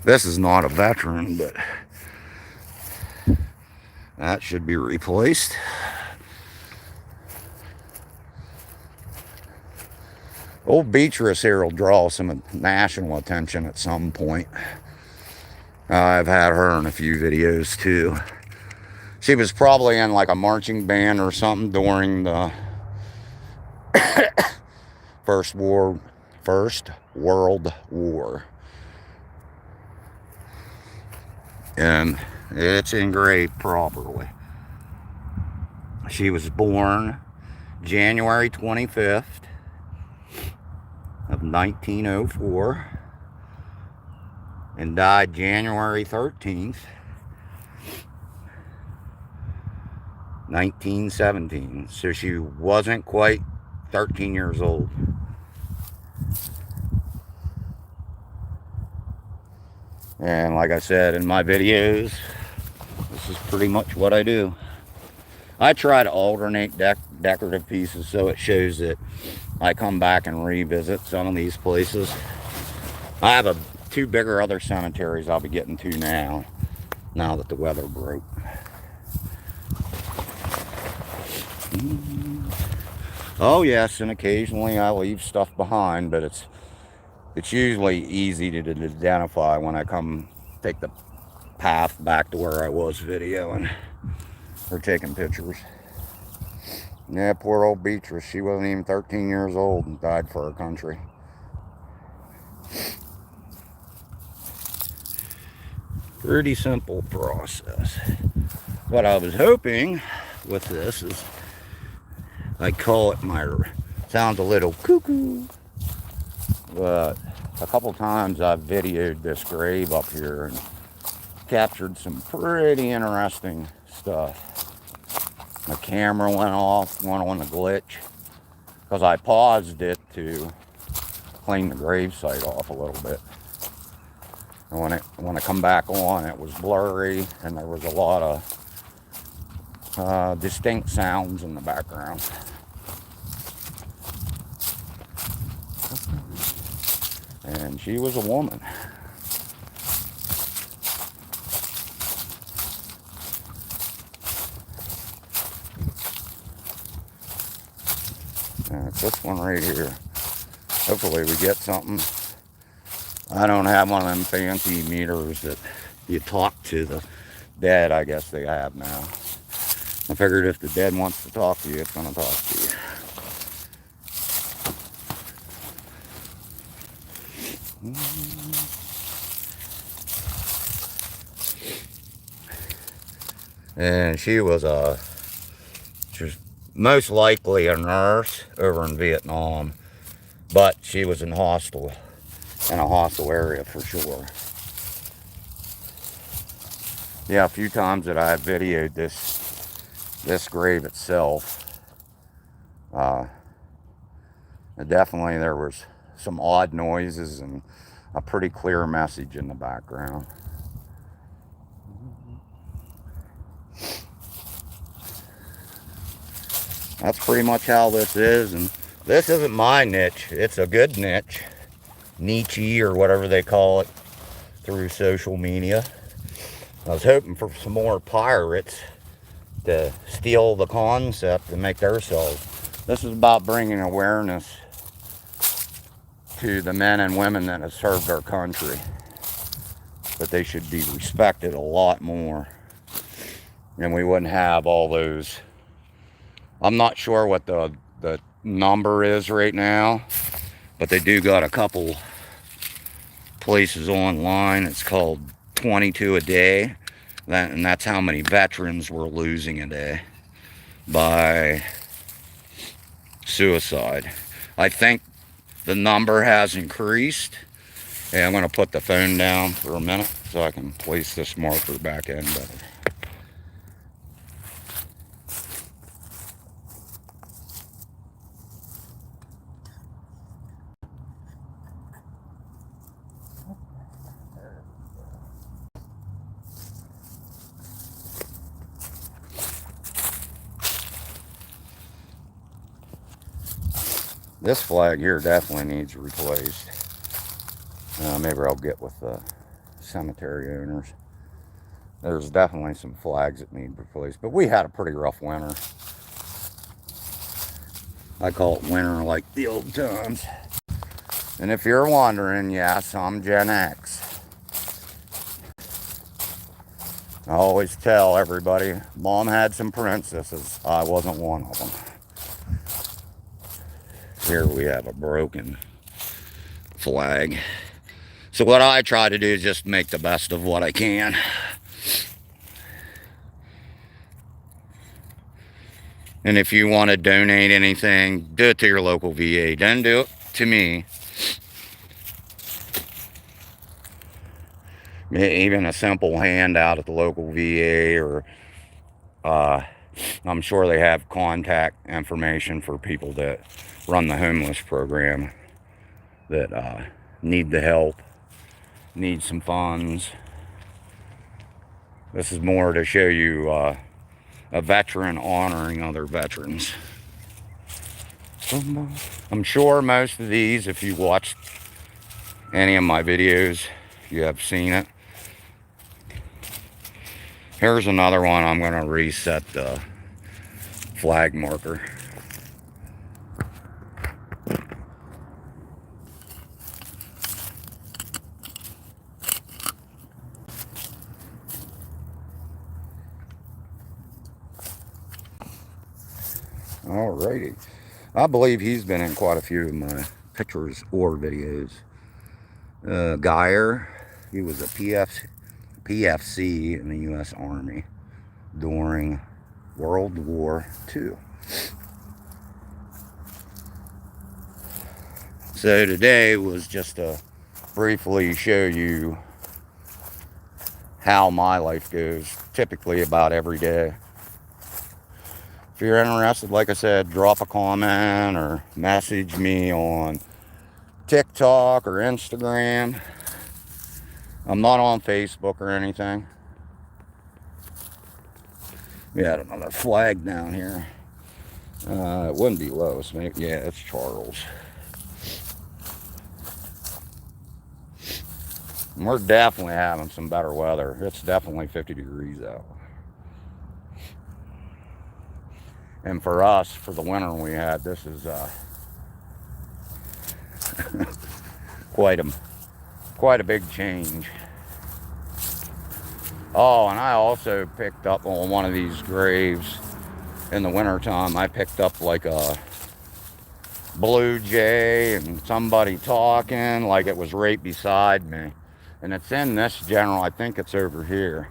This is not a veteran, but that should be replaced. Old Beatrice here will draw some national attention at some point. I've had her in a few videos too. She was probably in like a marching band or something during the First World War. and it's engraved properly. She was born January 25th of 1904 and died January 13th, 1917. So she wasn't quite 13 years old. And like I said in my videos, this is pretty much what I do. I try to alternate decorative pieces so it shows that I come back and revisit some of these places. I have two bigger other cemeteries I'll be getting to now that the weather broke. Oh yes, and occasionally I leave stuff behind, but it's usually easy to identify when I come take the path back to where I was videoing or taking pictures. Yeah, poor old Beatrice. She wasn't even 13 years old and died for her country. Pretty simple process. What I was hoping with this is, I call it sounds a little cuckoo, but a couple times I've videoed this grave up here and captured some pretty interesting stuff. My camera went off, went on a glitch, because I paused it to clean the gravesite off a little bit. And when I come back on, it was blurry, and there was a lot of distinct sounds in the background. And she was a woman. And it's this one right here. Hopefully we get something. I don't have one of them fancy meters that you talk to the dead, I guess they have now. I figured if the dead wants to talk to you, it's going to talk to you. And she was most likely a nurse over in Vietnam, but she was in a hostile area for sure. Yeah, a few times that I have videoed this grave itself, definitely there was some odd noises and a pretty clear message in the background. That's pretty much how this is, and this isn't my niche. It's a good niche. Niche or whatever they call it through social media. I was hoping for some more pirates to steal the concept and make themselves. This is about bringing awareness to the men and women that have served our country, that they should be respected a lot more, and we wouldn't have all those. I'm not sure what the number is right now, but they do got a couple places online. It's called 22 a day, and that's how many veterans we're losing a day by suicide. I think the number has increased, and I'm going to put the phone down for a minute so I can place this marker back in better. This flag here definitely needs replaced. Maybe I'll get with the cemetery owners. There's definitely some flags that need replaced, but we had a pretty rough winter. I call it winter like the old times. And if you're wondering, yes, I'm Gen X. I always tell everybody, Mom had some princesses. I wasn't one of them. Here we have a broken flag. So what I try to do is just make the best of what I can. And if you want to donate anything, do it to your local VA. Don't do it to me. Even a simple handout at the local VA, or I'm sure they have contact information for people that run the homeless program that need the help, need some funds. This is more to show you a veteran honoring other veterans. I'm sure most of these, if you watched any of my videos, you have seen it. Here's another one. I'm going to reset the flag marker. Alrighty. I believe he's been in quite a few of my pictures or videos. Geyer, he was a PFC in the U.S. Army during World War II. So today was just to briefly show you how my life goes, typically about every day. If you're interested, like I said, drop a comment or message me on TikTok or Instagram. I'm not on Facebook or anything. We had another flag down here. It wouldn't be Lois, maybe. Yeah, it's Charles. And we're definitely having some better weather. It's definitely 50 degrees out. And for us, for the winter we had, this is quite a big change. Oh, and I also picked up on one of these graves in the wintertime. I picked up like a blue jay and somebody talking like it was right beside me. And it's in this general, I think it's over here.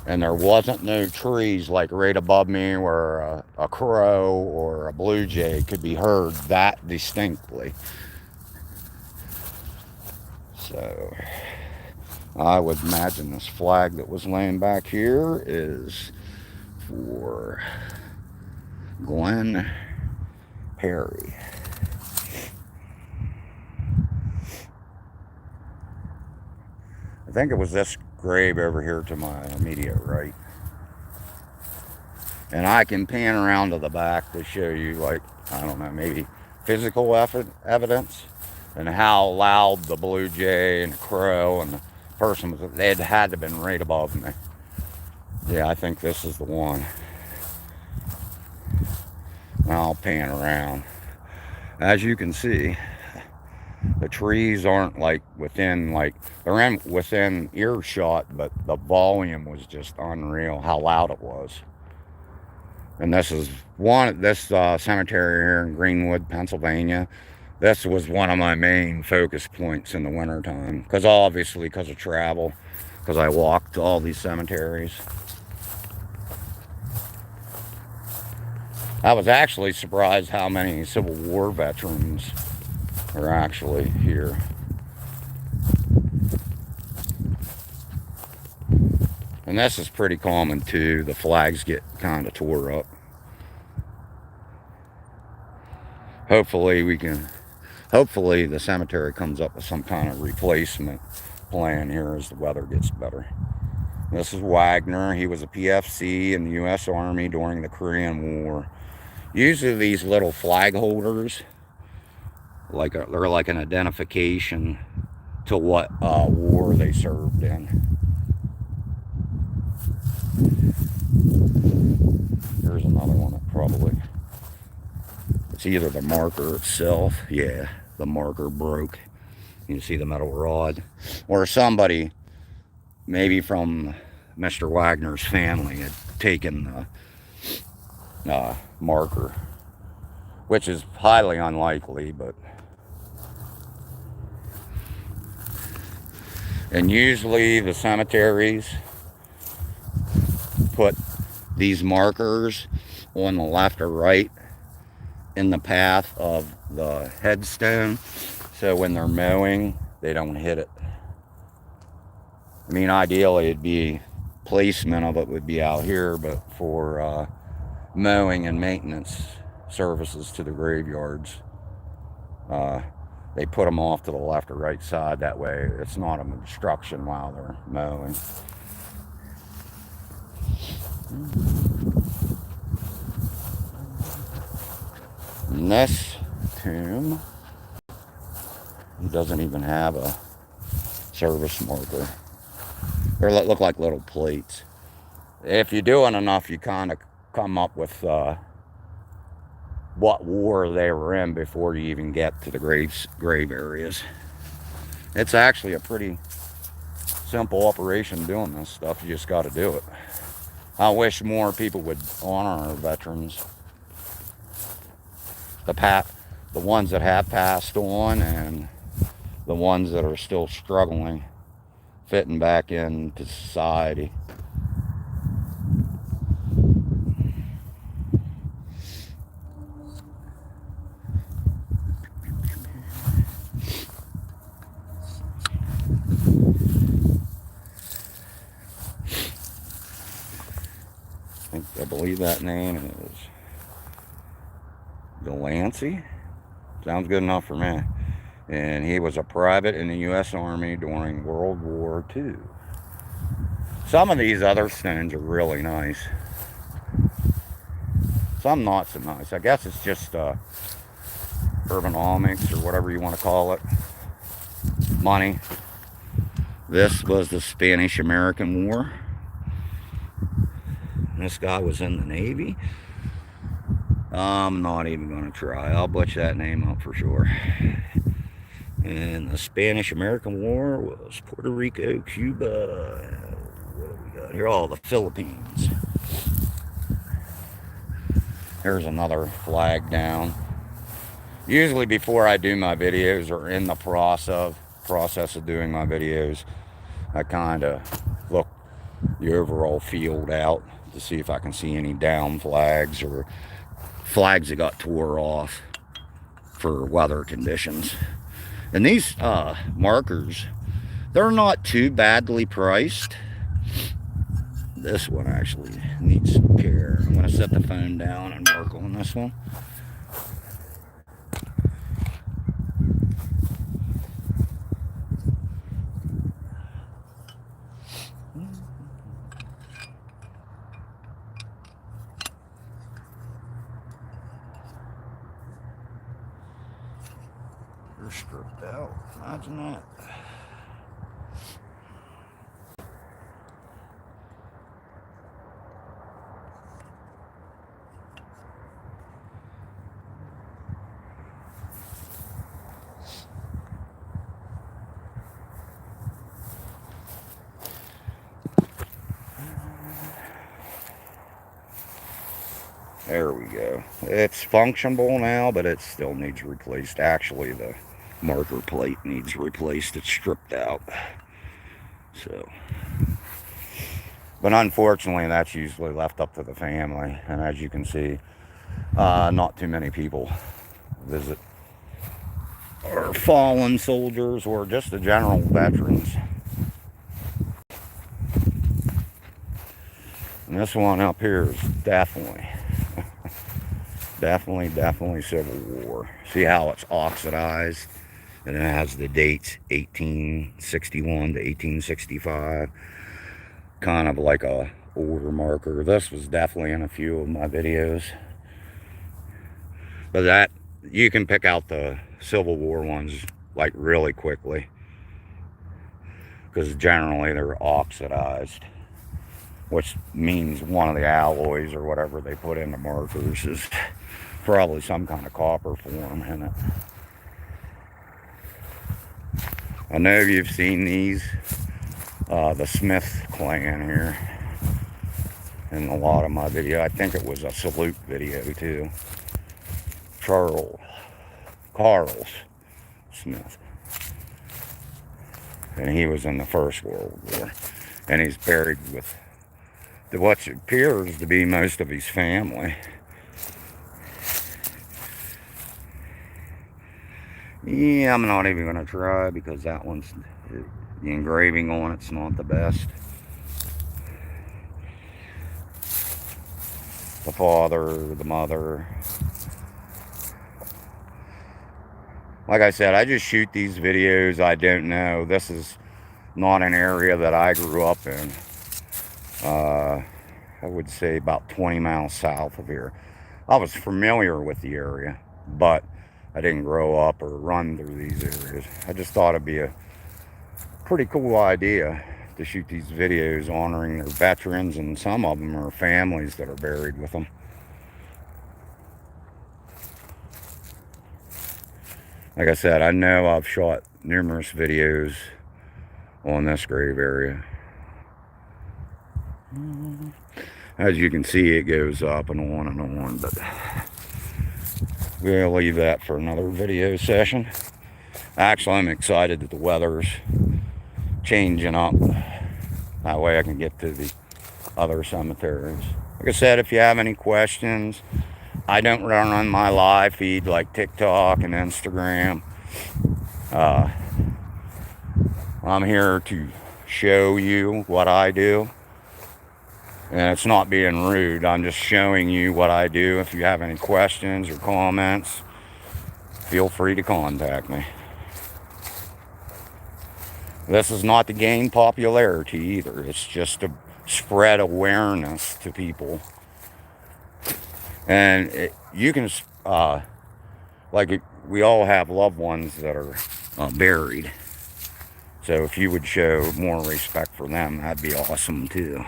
And there wasn't no trees like right above me where a crow or a blue jay could be heard that distinctly. So I would imagine this flag that was laying back here is for Glenn Perry. I think it was this grave over here to my immediate right. And I can pan around to the back to show you, like, I don't know, maybe physical evidence and how loud the blue jay and the crow and the person was. They had to have been right above me. Yeah, I think this is the one. I'll pan around. As you can see, the trees aren't like within, like they're within earshot, but the volume was just unreal how loud it was. And this is this cemetery here in Greenwood, Pennsylvania. This was one of my main focus points in the wintertime, because of travel, because I walked all these cemeteries. I was actually surprised how many Civil War veterans are actually here. And this is pretty common too. The flags get kind of tore up. Hopefully the cemetery comes up with some kind of replacement plan here as the weather gets better. This is Wagner. He was a PFC in the U.S. Army during the Korean War. Usually these little flag holders, they're like an identification to what war they served in. Here's another one that probably, it's either the marker itself, yeah, the marker broke. You can see the metal rod, or somebody maybe from Mr. Wagner's family had taken the marker, which is highly unlikely, but. And usually the cemeteries put these markers on the left or right in the path of the headstone, so when they're mowing, they don't hit it. I mean, ideally it'd be placement of it would be out here, but for mowing and maintenance services to the graveyards, they put them off to the left or right side. That way it's not an obstruction while they're mowing. And this tomb, he doesn't even have a service marker. They look like little plates. If you're doing enough, you kind of come up with what war they were in before you even get to the grave areas. It's actually a pretty simple operation doing this stuff. You just got to do it. I wish more people would honor our veterans. The ones that have passed on and the ones that are still struggling, fitting back into society. I believe that name is Delancey. Sounds good enough for me. And he was a private in the U.S. Army during World War II. Some of these other stones are really nice. Some not so nice. I guess it's just urbanomics or whatever you want to call it. Money. This was the Spanish-American War. This guy was in the Navy. I'm not even going to try. I'll butcher that name up for sure. And the Spanish-American War was Puerto Rico, Cuba. What do we got here? Oh, the Philippines. There's another flag down. Usually before I do my videos or in the process of doing my videos, I kind of look the overall field out to see if I can see any down flags or flags that got tore off for weather conditions. And these markers, they're not too badly priced. This one actually needs some care. I'm going to set the phone down and mark on this one. They're stripped out. Imagine that. There we go. It's functionable now, but it still needs replaced. Actually, the marker plate needs replaced. It's stripped out. So, but unfortunately, that's usually left up to the family. And as you can see, not too many people visit our fallen soldiers or just the general veterans. And this one up here is definitely Civil War. See how it's oxidized? And it has the dates 1861 to 1865. Kind of like a older marker. This was definitely in a few of my videos. But that, you can pick out the Civil War ones like really quickly. Because generally they're oxidized. Which means one of the alloys or whatever they put in the markers is probably some kind of copper form in it. I know you've seen these, the Smith clan here, in a lot of my video. I think it was a salute video too. Carl Smith. And he was in the First World War. And he's buried with what appears to be most of his family. Yeah, I'm not even going to try because that one's, the engraving on it's not the best. The father, the mother. Like I said, I just shoot these videos. I don't know. This is not an area that I grew up in. I would say about 20 miles south of here. I was familiar with the area, but I didn't grow up or run through these areas. I just thought it'd be a pretty cool idea to shoot these videos honoring their veterans, and some of them are families that are buried with them. Like I said, I know I've shot numerous videos on this grave area. As you can see, it goes up and on, but we'll leave that for another video session. Actually, I'm excited that the weather's changing up. That way I can get to the other cemeteries. Like I said, if you have any questions, I don't run on my live feed like TikTok and Instagram. I'm here to show you what I do. And it's not being rude. I'm just showing you what I do. If you have any questions or comments, feel free to contact me. This is not to gain popularity either. It's just to spread awareness to people. And you can, we all have loved ones that are buried. So if you would show more respect for them, that'd be awesome too.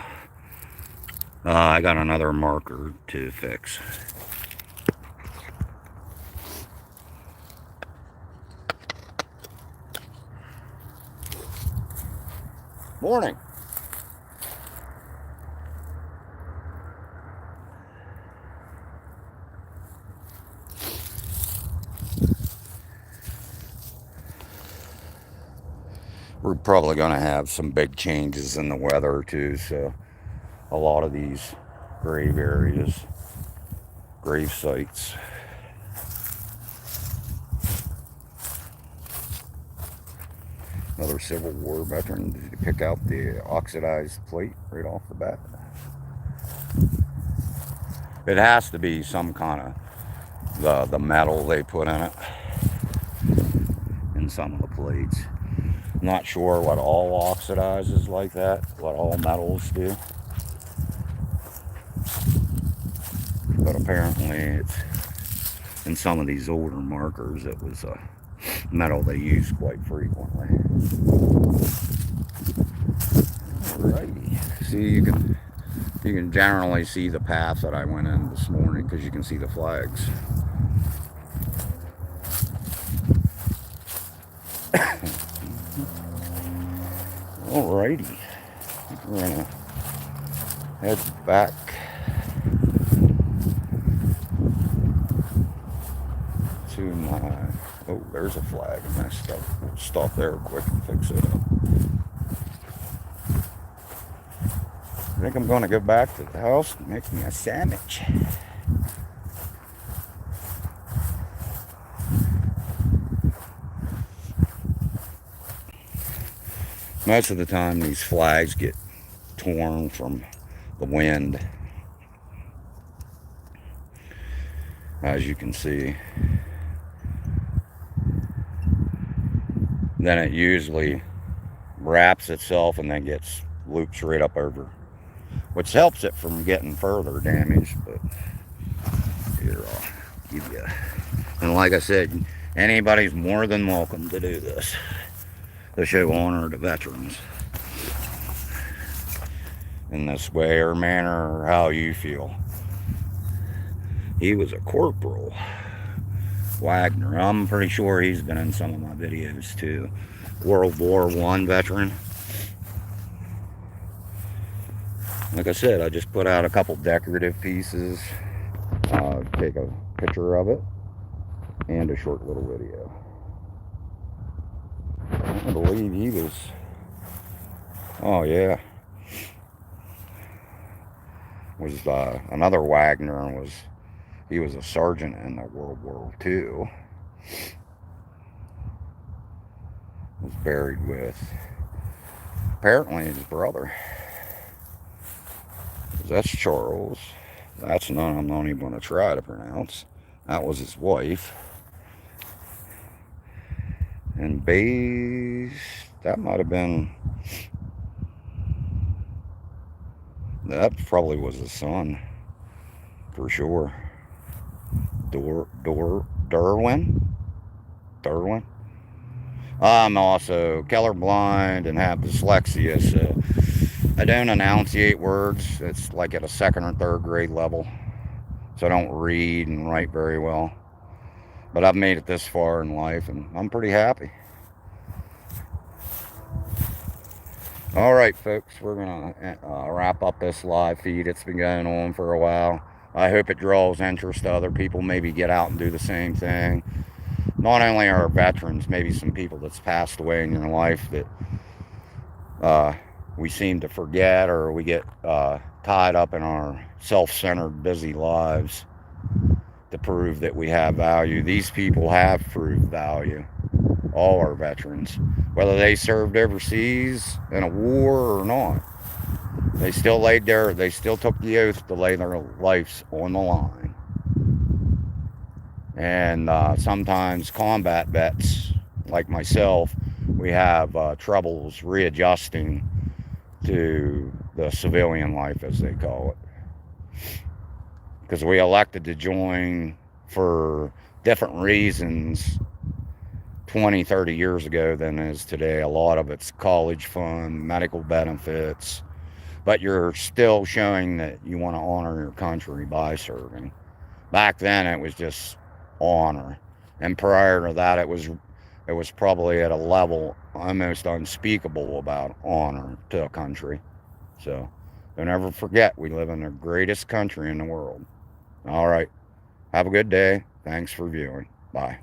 I got another marker to fix. Morning. We're probably going to have some big changes in the weather too, so a lot of these grave areas, grave sites, another Civil War veteran. Did you pick out the oxidized plate right off the bat? It has to be some kind of the metal they put in it, in some of the plates. Not sure what all oxidizes like that, what all metals do. But apparently it's, in some of these older markers, it was a metal they used quite frequently. Alrighty. See, you can generally see the path that I went in this morning because you can see the flags. Alrighty. We're gonna head back to my, oh, there's a flag and that stuff. We'll stop there quick and fix it up. I think I'm gonna go back to the house and make me a sandwich. Most of the time these flags get torn from the wind, as you can see. Then it usually wraps itself and then gets looped right up over, which helps it from getting further damaged. But here, I'll give you, and like I said, anybody's more than welcome to do this to show honor to veterans in this way or manner, or how you feel. He was a corporal, Wagner. I'm pretty sure he's been in some of my videos too. World War I veteran. Like I said, I just put out a couple decorative pieces, take a picture of it, and a short little video. I believe he was, oh yeah, was another Wagner, and he was a sergeant in the World War II. Was buried with apparently his brother. That's Charles. That's none I'm not even going to try to pronounce. That was his wife. And Bays, that might have been, that probably was his son, for sure. Derwin? I'm also colorblind and have dyslexia, so I don't enunciate words. It's like at a second or third grade level, so I don't read and write very well. But I've made it this far in life, and I'm pretty happy. All right, folks, we're going to wrap up this live feed. It's been going on for a while. I hope it draws interest to other people. Maybe get out and do the same thing. Not only our veterans, maybe some people that's passed away in your life that we seem to forget, or we get tied up in our self-centered, busy lives to prove that we have value. These people have proved value. All our veterans, whether they served overseas in a war or not, they still took the oath to lay their lives on the line. And sometimes combat vets like myself, we have troubles readjusting to the civilian life, as they call it, because we elected to join for different reasons 20, 30 years ago than is today. A lot of it's college fund, medical benefits, but you're still showing that you want to honor your country by serving. Back then it was just honor, and prior to that it was probably at a level almost unspeakable about honor to a country. So don't ever forget, we live in the greatest country in the world. All right, have a good day. Thanks for viewing. Bye.